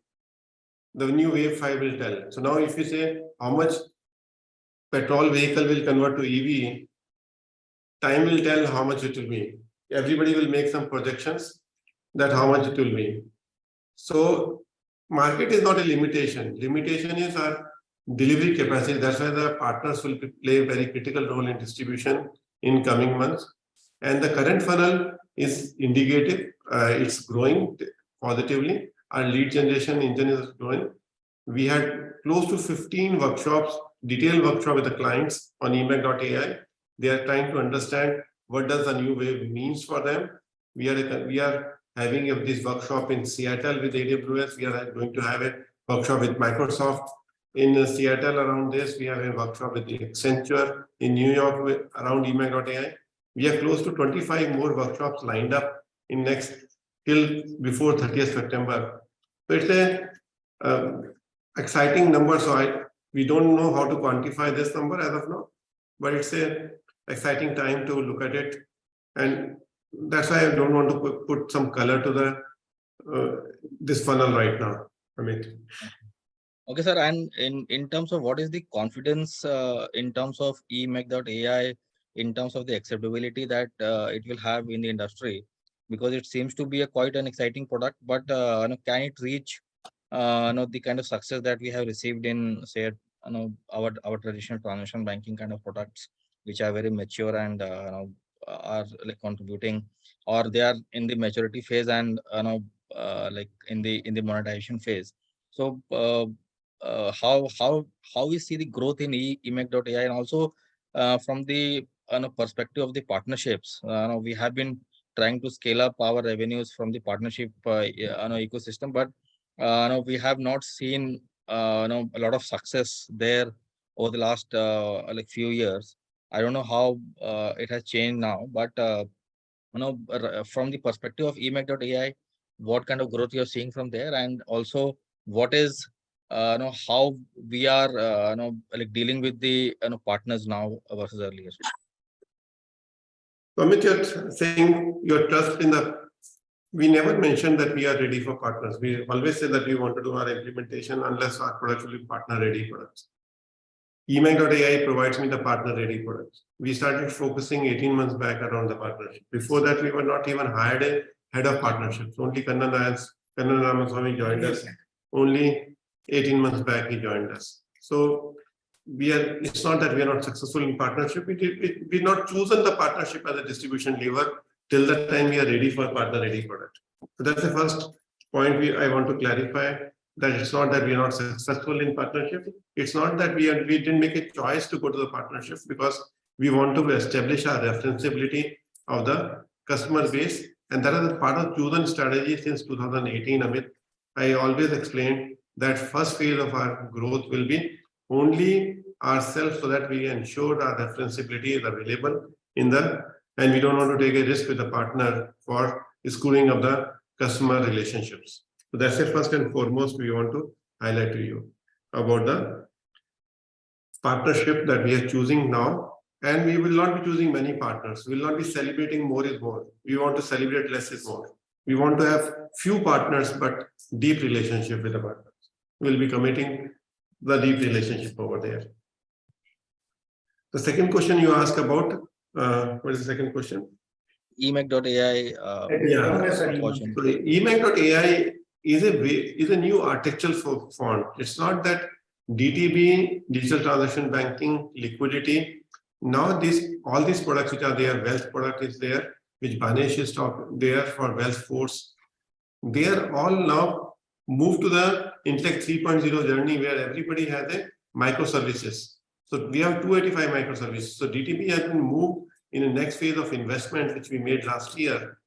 [SPEAKER 2] The new wave 5 will tell. So now if you say how much petrol vehicle will convert to EV, time will tell how much it will be. Everybody will make some projections that how much it will be. So market is not a limitation. Limitation is our delivery capacity. That's why the partners will play a very critical role in distribution in coming months. And the current funnel is indicative. It's growing positively. Our lead generation engine is growing. We had close to 15 workshops, detailed workshop with the clients on eMACH.ai. They are trying to understand what does the new wave means for them. We are having this workshop in Seattle with AWS. We are going to have a workshop with Microsoft in Seattle around this. We have a workshop with Accenture in New York around eMACH.ai. We have close to 25 more workshops lined up in till before 30th September. So it's a exciting number. So we don't know how to quantify this number as of now, but it's a exciting time to look at it. And that's why I don't want to put some color to the this funnel right now, Amit.
[SPEAKER 10] Okay, sir. And in terms of what is the confidence in terms of eMACH.ai, in terms of the acceptability that it will have in the industry, because it seems to be quite an exciting product, but can it reach the kind of success that we have received in, say, our traditional transaction banking kind of products, which are very mature and are like contributing, or they are in the maturity phase and like in the monetization phase. So how we see the growth in eMACH.ai, and also from the perspective of the partnerships, we have been trying to scale up our revenues from the partnership ecosystem, but we have not seen a lot of success there over the last like few years. I don't know how it has changed now, but from the perspective of eMACH.ai, what kind of growth you're seeing from there, and also what is how we are like dealing with the partners now versus earlier.
[SPEAKER 2] Amit, you're saying your trust in we never mentioned that we are ready for partners. We always say that we want to do our implementation unless our products will be partner ready products. eMACH.ai provides me the partner ready products. We started focusing 18 months back around the partnership. Before that, we were not even hired a head of partnerships. Only Kannan Ramaswamy joined us. Only 18 months back, he joined us. So it's not that we are not successful in partnership. We've not chosen the partnership as a distribution lever till the time we are ready for partner ready product. So that's the first point I want to clarify, that it's not that we are not successful in partnership. It's not that we didn't make a choice to go to the partnership, because we want to establish our referenceability of the customer base. And that is a part of chosen strategy since 2018, Amit. I always explained that first phase of our growth will be only ourselves, so that we ensure our referenceability is available and we don't want to take a risk with the partner for screwing up the customer relationships. So that's the first and foremost we want to highlight to you about the partnership that we are choosing now. And we will not be choosing many partners. We will not be celebrating more is more. We want to celebrate less is more. We want to have few partners, but deep relationship with the partners. We'll be committing the deep relationship over there. The second question you asked about, what is the second question?
[SPEAKER 10] eMACH.ai.
[SPEAKER 2] eMACH.ai is a new architectural font. It's not that DTB, digital transaction banking, liquidity. Now all these products which are there, wealth product is there, which Banesh is there for wealth force. They are all now moved to the Intellect 3.0 journey, where everybody has a microservices. So we have 285 microservices. So DTB has been moved in the next phase of investment, which we made last year,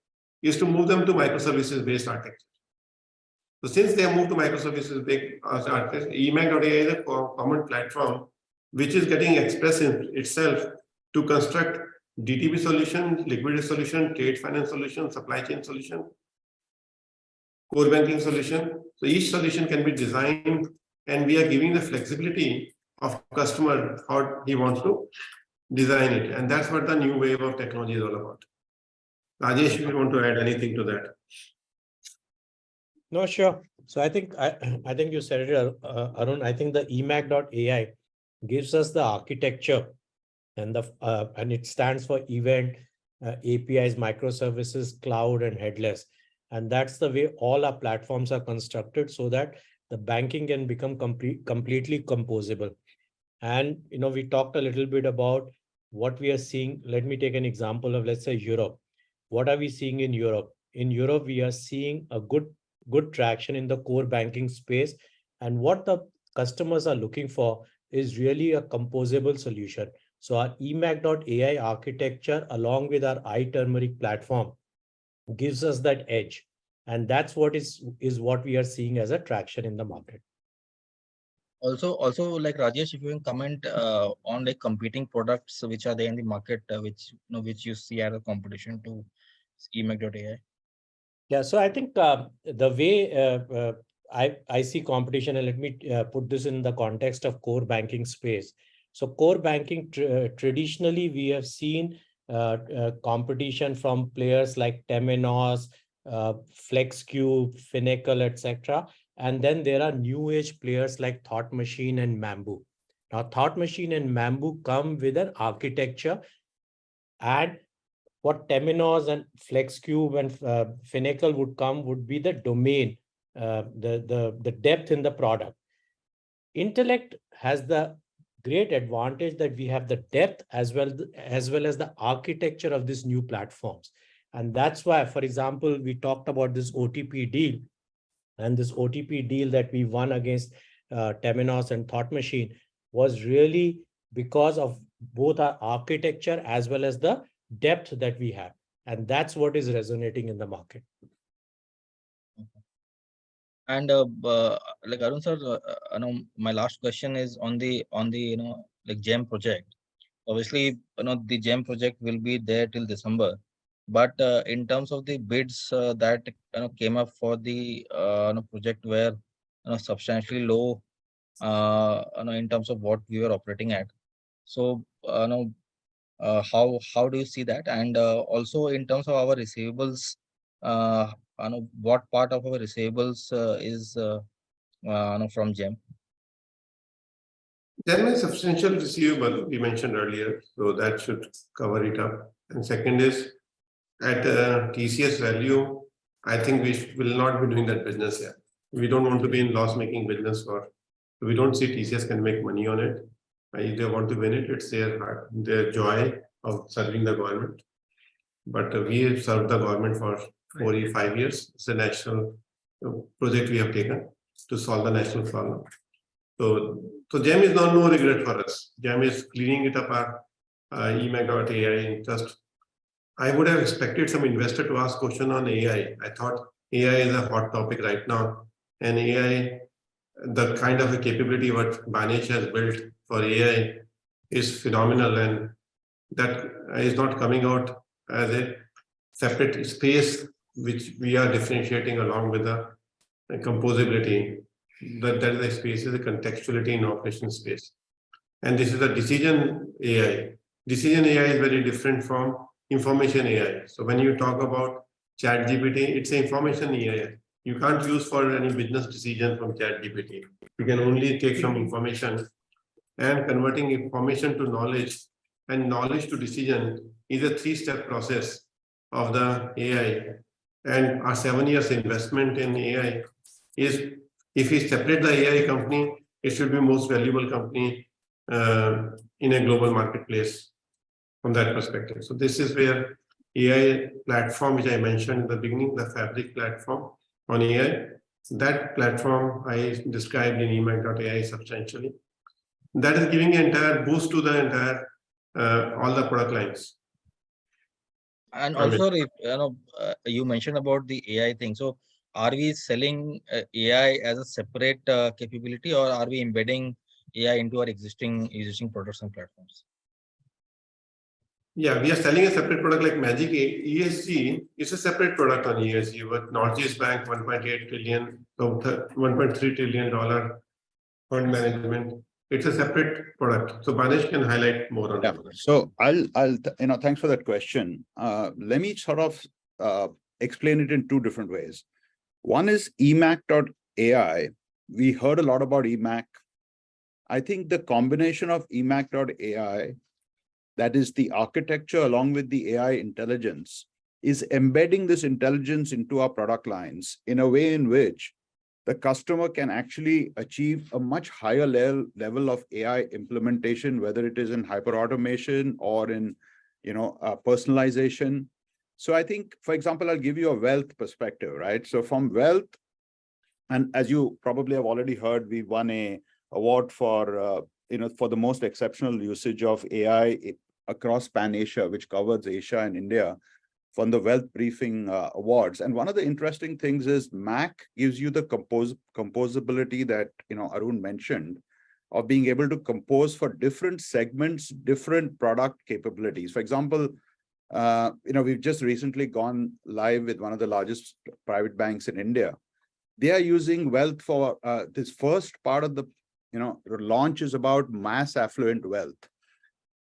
[SPEAKER 2] is to move them to microservices-based architecture. So since they have moved to microservices-based architecture, eMACH.ai is a common platform which is getting expressed in itself to construct DTP solution, liquidity solution, trade finance solution, supply chain solution, core banking solution. So each solution can be designed, and we are giving the flexibility of customer how he wants to design it. And that's what the new wave of technology is all about. Rajesh, if you want to add anything to that.
[SPEAKER 11] No, sure. So I think you said it, Arun. I think the eMACH.ai gives us the architecture and it stands for event, APIs, microservices, cloud, and headless. And that's the way all our platforms are constructed so that the banking can become completely composable. And we talked a little bit about what we are seeing. Let me take an example of, let's say, Europe. What are we seeing in Europe? In Europe, we are seeing a good traction in the core banking space. And what the customers are looking for is really a composable solution. So our eMACH.ai architecture, along with our iTurmeric platform, gives us that edge. And that's what is what we are seeing as a traction in the market.
[SPEAKER 10] Also, like Rajesh, if you can comment on like competing products which are there in the market, which you see as a competition to eMACH.ai.
[SPEAKER 11] Yeah, so I think the way I see competition, and let me put this in the context of core banking space. So core banking, traditionally, we have seen competition from players like Temenos, FlexCube, Finacle, etc. And then there are new age players like Thought Machine and Mambu. Now, Thought Machine and Mambu come with an architecture, and what Temenos and FlexCube and Finacle would be the domain, the depth in the product. Intellect has the great advantage that we have the depth as well as the architecture of these new platforms. And that's why, for example, we talked about this OTP deal, and this OTP deal that we won against Temenos and Thought Machine was really because of both our architecture as well as the depth that we have. And that's what is resonating in the market.
[SPEAKER 10] And like Arun sir, my last question is on the like GEM project. Obviously, the GEM project will be there till December, but in terms of the bids that came up for the project were substantially low in terms of what we were operating at. So how do you see that? And also in terms of our receivables, what part of our receivables is from GEM?
[SPEAKER 2] There is substantial receivable we mentioned earlier, so that should cover it up. And second is at TCS value, I think we will not be doing that business yet. We don't want to be in loss-making business, or we don't see TCS can make money on it. If they want to win it, it's their joy of serving the government. But we have served the government for 4 or 5 years. It's a national project we have taken to solve the national problem. So GEM is no regret for us. GEM is cleaning it up our eMACH.ai. Just I would have expected some investor to ask question on AI. I thought AI is a hot topic right now, and AI, the kind of a capability what Banesh has built for AI is phenomenal, and that is not coming out as a separate space which we are differentiating along with the composability. That is a space, is a contextuality in operation space. And this is a decision AI. Decision AI is very different from information AI. So when you talk about ChatGPT, it's an information AI. You can't use for any business decision from ChatGPT. You can only take some information, and converting information to knowledge and knowledge to decision is a 3-step process of the AI. And our 7 years investment in AI is, if we separate the AI company, it should be most valuable company in a global marketplace from that perspective. So this is where AI platform, which I mentioned in the beginning, the Fabric platform on AI, that platform I described in eMACH.ai substantially. That is giving an entire boost to the entire all the product lines.
[SPEAKER 10] And also, if you mentioned about the AI thing. So, are we selling AI as a separate capability, or are we embedding AI into our existing products and platforms?
[SPEAKER 2] Yeah, we are selling a separate product like Magic ESG. It's a separate product on ESG with Northeast Bank, 1.8 trillion, $1.3 trillion fund management. It's a separate product. So Banesh can highlight more on that.
[SPEAKER 12] So thanks for that question. Let me sort of explain it in two different ways. One is eMACH.ai. We heard a lot about eMACH. I think the combination of eMACH.ai, that is the architecture along with the AI intelligence, is embedding this intelligence into our product lines in a way in which the customer can actually achieve a much higher level of AI implementation, whether it is in hyperautomation or in personalization. So I think, for example, I'll give you a wealth perspective, right? So from wealth, and as you probably have already heard, we won an award for for the most exceptional usage of AI across Pan Asia, which covers Asia and India, from the Wealth Briefing Awards. And one of the interesting things is MAC gives you the composability that Arun mentioned, of being able to compose for different segments, different product capabilities. For example, we've just recently gone live with one of the largest private banks in India. They are using wealth for this first part of the launch is about mass affluent wealth.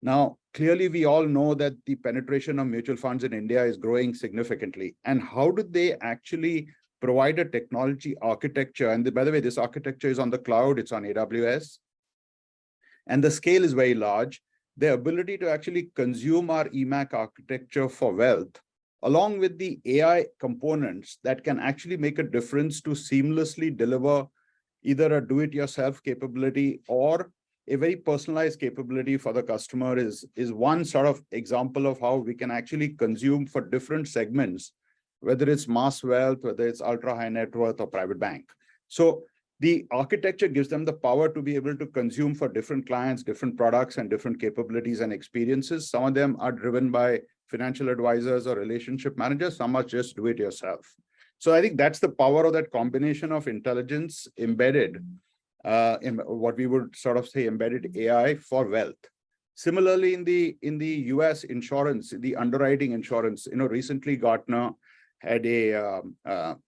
[SPEAKER 12] Now, clearly, we all know that the penetration of mutual funds in India is growing significantly. And how do they actually provide a technology architecture? And by the way, this architecture is on the cloud, it's on AWS. And the scale is very large. The ability to actually consume our eMACH architecture for wealth, along with the AI components that can actually make a difference to seamlessly deliver either a do-it-yourself capability or a very personalized capability for the customer is one sort of example of how we can actually consume for different segments, whether it's mass wealth, whether it's ultra high net worth or private bank. So the architecture gives them the power to be able to consume for different clients, different products, and different capabilities and experiences. Some of them are driven by financial advisors or relationship managers. Some are just do it yourself. So I think that's the power of that combination of intelligence embedded in what we would sort of say embedded AI for wealth. Similarly, in the US insurance, the underwriting insurance, recently Gartner had a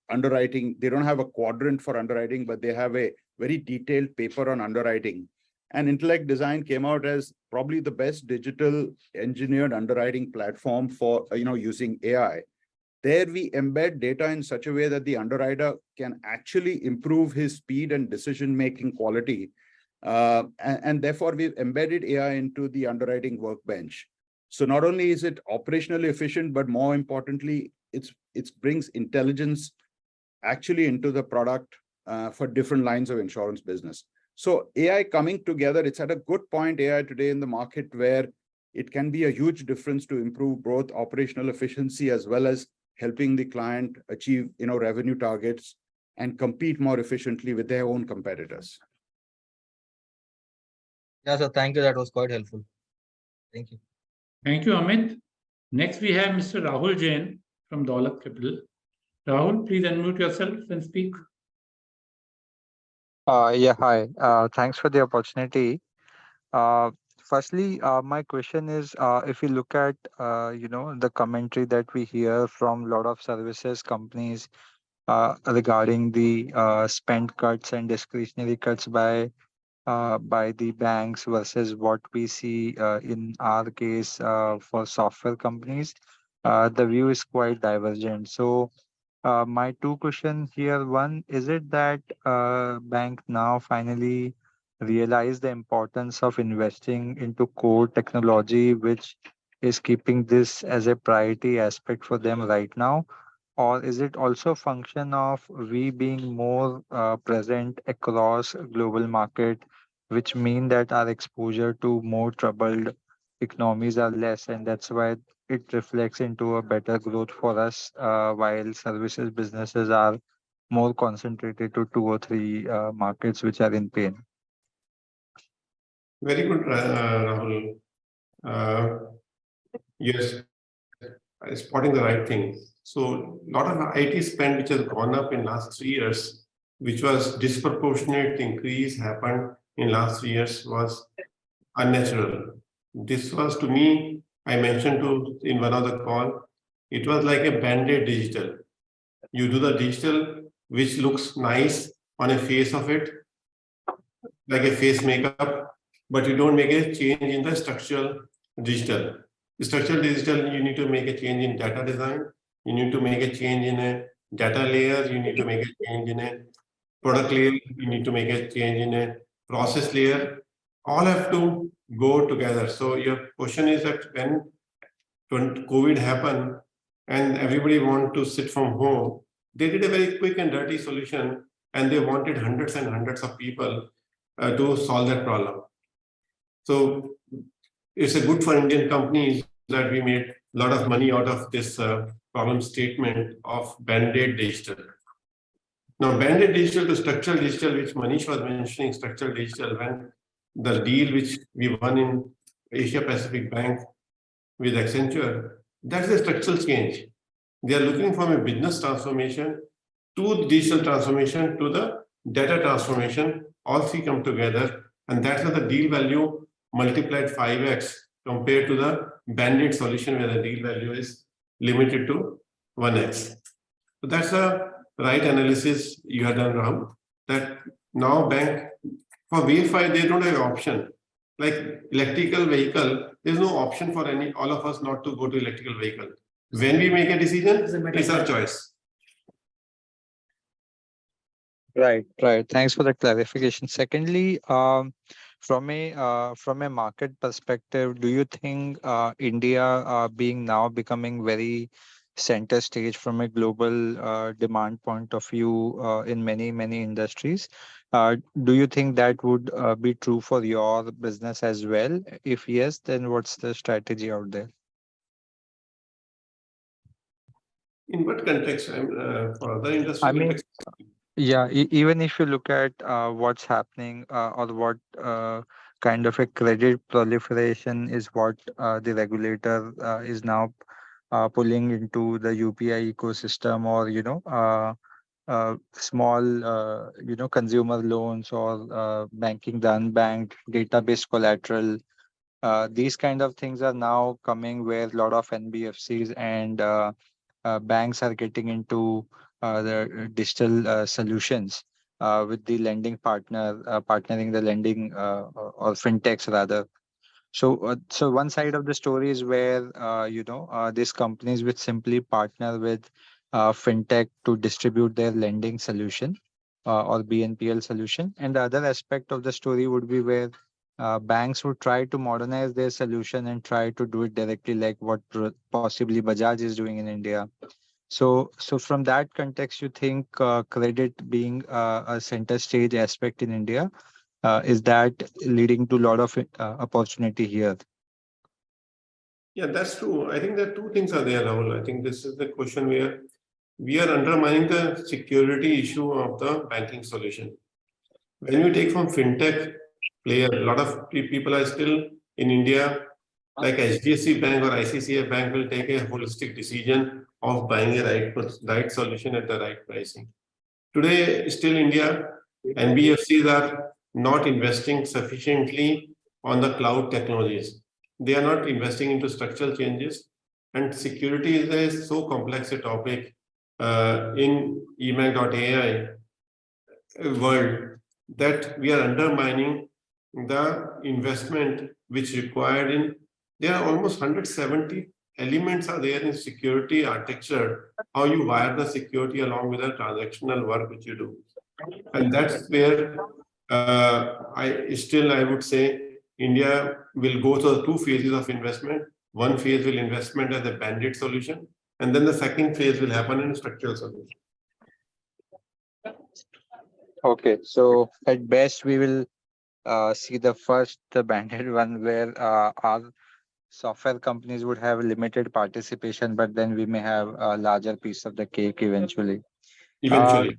[SPEAKER 12] underwriting. They don't have a quadrant for underwriting, but they have a very detailed paper on underwriting. And Intellect Design came out as probably the best digital engineered underwriting platform for using AI. There we embed data in such a way that the underwriter can actually improve his speed and decision-making quality. And therefore, we've embedded AI into the underwriting workbench. So not only is it operationally efficient, but more importantly, it brings intelligence actually into the product for different lines of insurance business. So AI coming together, it's at a good point, AI today in the market, where it can be a huge difference to improve both operational efficiency as well as helping the client achieve revenue targets and compete more efficiently with their own competitors.
[SPEAKER 10] Yeah, so thank you. That was quite helpful. Thank you.
[SPEAKER 1] Thank you, Amit. Next, we have Mr. Rahul Jain from Daulat Capital. Rahul, please unmute yourself and speak.
[SPEAKER 13] Yeah, hi. Thanks for the opportunity. Firstly, my question is, if you look at, the commentary that we hear from a lot of services companies regarding the spend cuts and discretionary cuts by the banks versus what we see in our case for software companies, the view is quite divergent. So, my two questions here. One, is it that bank now finally realize the importance of investing into core technology, which is keeping this as a priority aspect for them right now? Or is it also a function of we being more present across global market, which mean that our exposure to more troubled economies are less, and that's why it reflects into a better growth for us, while services businesses are more concentrated to 2 or 3 markets which are in pain?
[SPEAKER 2] Very good, Rahul. Yes, spotting the right thing. So a lot of IT spend which has gone up in last 3 years, which was disproportionate increase happened in last 3 years, was unnatural. This was, to me, I mentioned to in one of the call, it was like a band-aid digital. You do the digital, which looks nice on a face of it, like a face makeup, but you don't make a change in the structural digital. Structural digital, you need to make a change in data design, you need to make a change in a data layer, you need to make a change in a product layer, you need to make a change in a process layer. All have to go together. So your question is that when COVID happened and everybody wanted to sit from home, they did a very quick and dirty solution, and they wanted hundreds and hundreds of people to solve that problem. So it's a good for Indian companies that we made a lot of money out of this problem statement of band-aid digital. Now, band-aid digital to structural digital, which Manish was mentioning, structural digital, when the deal which we won in Asia Pacific Bank with Accenture, that's a structural change. They are looking from a business transformation to the digital transformation to the data transformation. All three come together, and that's why the deal value multiplied 5x compared to the band-aid solution where the deal value is limited to 1x. So that's a right analysis you have done, Rahul, that now bank, for VFI, they don't have an option. Like electrical vehicle, there's no option for all of us not to go to electrical vehicle. When we make a decision, it's our choice.
[SPEAKER 13] Right. Thanks for the clarification. Secondly, from a market perspective, do you think India being now becoming very center stage from a global demand point of view in many industries, do you think that would be true for your business as well? If yes, then what's the strategy out there?
[SPEAKER 2] In what context? For other industry
[SPEAKER 13] I mean,
[SPEAKER 2] context?
[SPEAKER 13] yeah, even if you look at what's happening or what kind of a credit proliferation is what the regulator is now pulling into the UPI ecosystem, or small consumer loans, or banking the unbanked database collateral. These kind of things are now coming where a lot of NBFCs and banks are getting into the digital solutions with the lending partnering the lending or fintechs rather. So one side of the story is where these companies which simply partner with fintech to distribute their lending solution or BNPL solution, and the other aspect of the story would be where banks would try to modernize their solution and try to do it directly, like what possibly Bajaj is doing in India. So from that context, you think credit being a center stage aspect in India, is that leading to a lot of opportunity here?
[SPEAKER 2] Yeah, that's true. I think that two things are there, Rahul. I think this is the question where we are undermining the security issue of the banking solution. When you take from fintech player, a lot of people are still in India, like HDFC Bank or ICICI Bank will take a holistic decision of buying a right solution at the right pricing. Today, still India, NBFCs are not investing sufficiently on the cloud technologies. They are not investing into structural changes, and security is so complex a topic in eMACH.ai world that we are undermining the investment which required in. There are almost 170 elements are there in security architecture, how you wire the security along with the transactional work which you do. And that's where I would say India will go through 2 phases of investment. One phase will investment as a band-aid solution, and then the second phase will happen in structural solution.
[SPEAKER 13] Okay, so at best we will see the band-aid one where our software companies would have limited participation, but then we may have a larger piece of the cake eventually.
[SPEAKER 2] Eventually,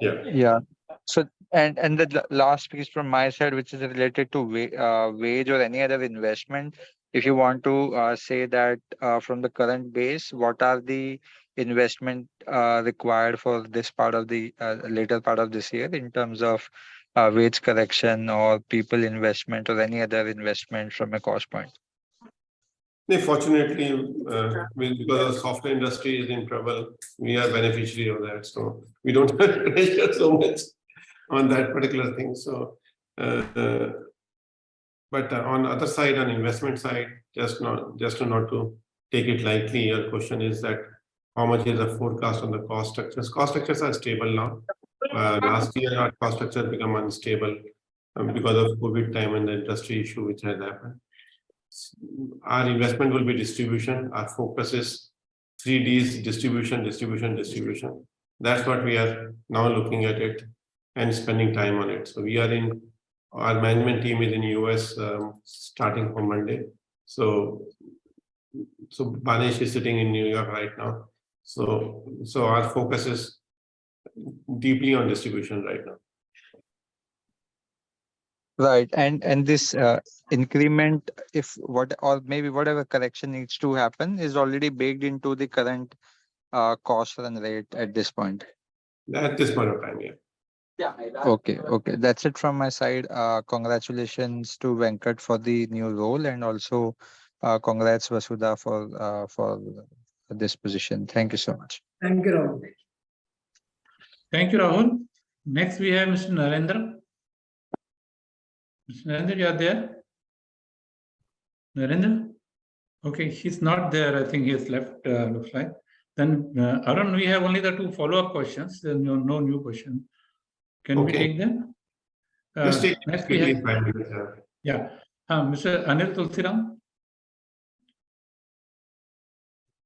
[SPEAKER 2] yeah.
[SPEAKER 13] Yeah. So and the last piece from my side, which is related to wage or any other investment. if you want to say that from the current base, what are the investment required for this part of the later part of this year in terms of wage correction or people investment or any other investment from a cost point?
[SPEAKER 2] Fortunately, because the software industry is in trouble, we are beneficiary of that. So we don't have to pressure so much on that particular thing. So, but on the other side, on investment side, just to not to take it lightly, your question is that how much is the forecast on the cost structures? Cost structures are stable now. Last year, our cost structure become unstable because of COVID time and the industry issue which has happened. Our investment will be distribution. Our focus is 3Ds: distribution, distribution, distribution. That's what we are now looking at it and spending time on it. So we are in, our management team is in US starting from Monday. So Banesh is sitting in New York right now. So our focus is deeply on distribution right now.
[SPEAKER 13] Right, and this increment, if what or maybe whatever correction needs to happen, is already baked into the current cost run rate at this point.
[SPEAKER 2] At this point of time, yeah.
[SPEAKER 13] Okay, that's it from my side. Congratulations to Venkat for the new role, and also congrats Vasudha for this position. Thank you so much.
[SPEAKER 7] Thank you, Rahul.
[SPEAKER 1] Thank you, Rahul. Next, we have Mr. Narendra. Mr. Narendra, you are there? Narendra? Okay, he's not there. I think he has left, looks like. Then, Arun, we have only the two follow-up questions. There's no new question. Can we take them?
[SPEAKER 2] Just take
[SPEAKER 1] next we have,
[SPEAKER 2] 5 minutes.
[SPEAKER 1] yeah, Mr. Anil Tulsiram.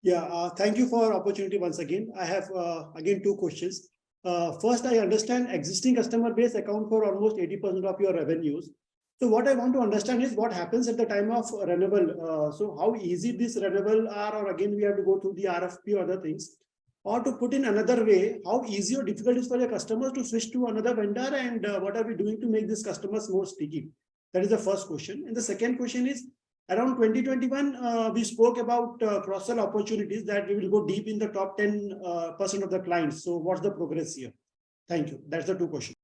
[SPEAKER 7] Yeah, thank you for opportunity once again. I have again two questions. First, I understand existing customer base account for almost 80% of your revenues. So what I want to understand is what happens at the time of renewal. So how easy this renewal are, or again, we have to go through the RFP or other things, or to put in another way, how easy or difficult is for your customers to switch to another vendor, and what are we doing to make these customers more sticky? That is the first question. And the second question is, around 2021, we spoke about cross-sell opportunities that we will go deep in the top 10% of the clients. So what's the progress here? Thank you. That's the two questions.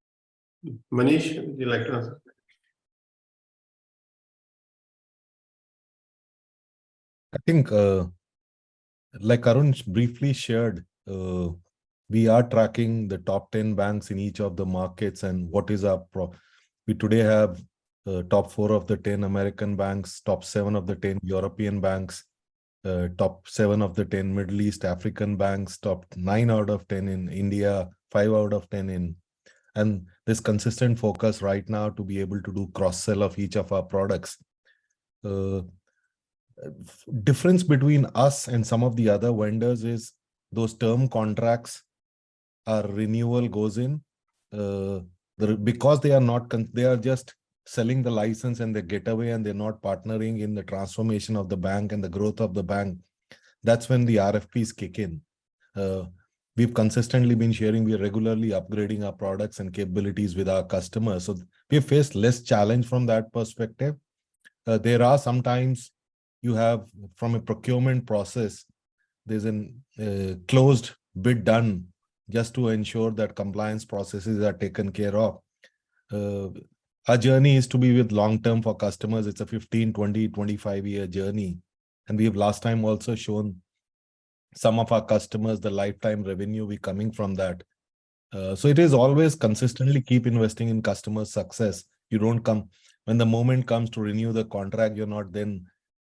[SPEAKER 2] Manish, would you like to answer?
[SPEAKER 9] I think, like Arun briefly shared, we are tracking the top 10 banks in each of the markets, and what is our we today have top 4 of the 10 American banks, top 7 of the 10 European banks, top 7 of the 10 Middle East African banks, top 9 out of 10 in India, 5 out of 10 in, and this consistent focus right now to be able to do cross-sell of each of our products. Difference between us and some of the other vendors is those term contracts, our renewal goes in because they are not, they are just selling the license and they get away, and they're not partnering in the transformation of the bank and the growth of the bank. That's when the RFPs kick in. We've consistently been sharing, we are regularly upgrading our products and capabilities with our customers. So we faced less challenge from that perspective. There are sometimes you have, from a procurement process, there's a closed bid done just to ensure that compliance processes are taken care of. Our journey is to be with long-term for customers. It's a 15, 20, 25-year journey. And we have last time also shown some of our customers, the lifetime revenue we coming from that. So it is always consistently keep investing in customer success. You don't come, when the moment comes to renew the contract, you're not then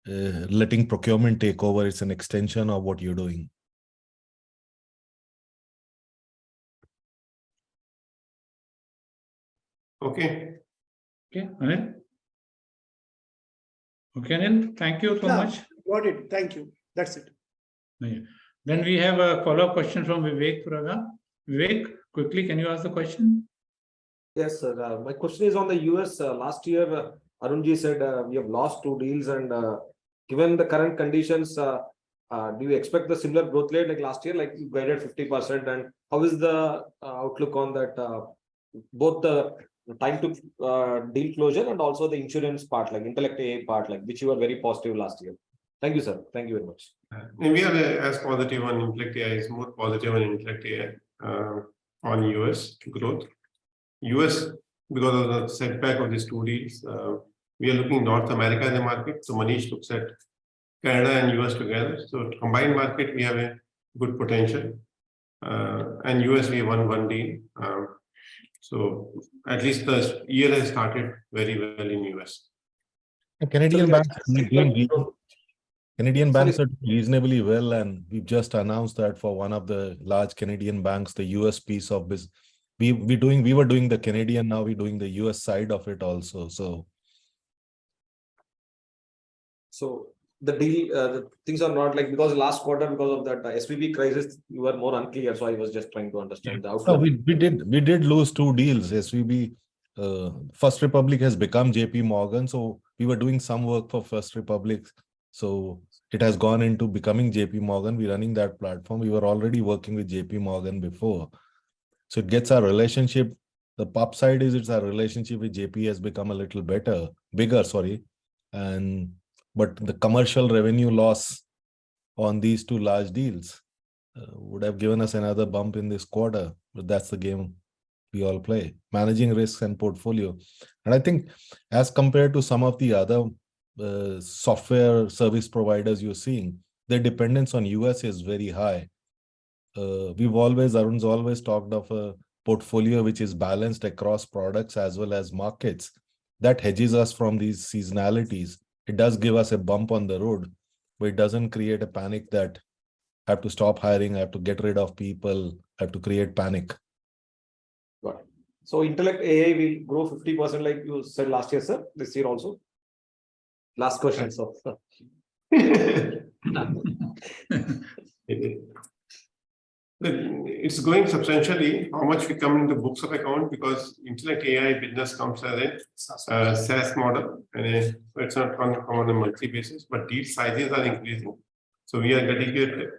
[SPEAKER 9] letting procurement take over. It's an extension of what you're doing.
[SPEAKER 2] Okay.
[SPEAKER 1] Okay, Anil. Okay, Anil, thank you so much.
[SPEAKER 7] Got it. Thank you. That's it.
[SPEAKER 1] Then we have a follow-up question from Vivek Puraga. Vivek, quickly, can you ask the question?
[SPEAKER 6] Yes, sir. My question is on the US. Last year, Arunji said we have lost 2 deals, and given the current conditions, do you expect the similar growth rate like last year, like you guided 50%? And how is the outlook on that? Both the time to deal closure and also the insurance part, like Intellect AI part, like which you were very positive last year. Thank you, sir. Thank you very much.
[SPEAKER 2] And we are as positive on Intellect AI, is more positive on Intellect AI on US growth. US, because of the setback of these two deals, we are looking North America as a market. So Manish looks at Canada and US together. So combined market, we have a good potential. And US, we won one deal. So at least the year has started very well in US.
[SPEAKER 9] Canadian banks are doing reasonably well, and we've just announced that for one of the large Canadian banks, the US piece of business. We were doing the Canadian, now we're doing the US side of it also. So
[SPEAKER 6] the deal, the things are not like, because last quarter, because of that SVB crisis, you were more unclear. So I was just trying to understand the outlook.
[SPEAKER 9] no, we did lose two deals. SVB, First Republic has become JP Morgan. So we were doing some work for First Republic. So it has gone into becoming JP Morgan. We're running that platform. We were already working with JP Morgan before. So it gets our relationship. The upside is it's our relationship with JP has become a little bigger, sorry. But the commercial revenue loss on these two large deals would have given us another bump in this quarter. But that's the game we all play, managing risks and portfolio. And I think as compared to some of the other software service providers you're seeing, their dependence on US is very high. Arun's always talked of a portfolio which is balanced across products as well as markets. That hedges us from these seasonalities. It does give us a bump on the road, but it doesn't create a panic that I have to stop hiring, I have to get rid of people, I have to create panic.
[SPEAKER 6] Got it. So Intellect AI will grow 50% like you said last year, sir, this year also? Last question, sir.
[SPEAKER 2] It's growing substantially. How much we come in the books of account, because Intellect AI business comes as a SaaS model, and it's not come on a monthly basis, but deal sizes are increasing. So we are dedicated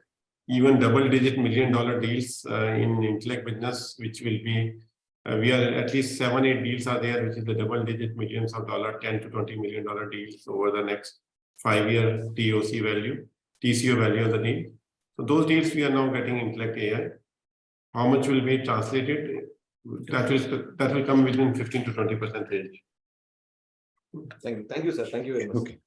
[SPEAKER 2] even double-digit $1 million deals in Intellect business, which will be we are at least 7-8 deals are there, which is the double-digit millions of dollars, $10 to $20 million deals over the next 5-year TCO value of the deal. So those deals we are now getting Intellect AI. How much will be translated? That will come within 15 to 20% range.
[SPEAKER 6] Thank you, sir. Thank you very much.
[SPEAKER 2] Okay.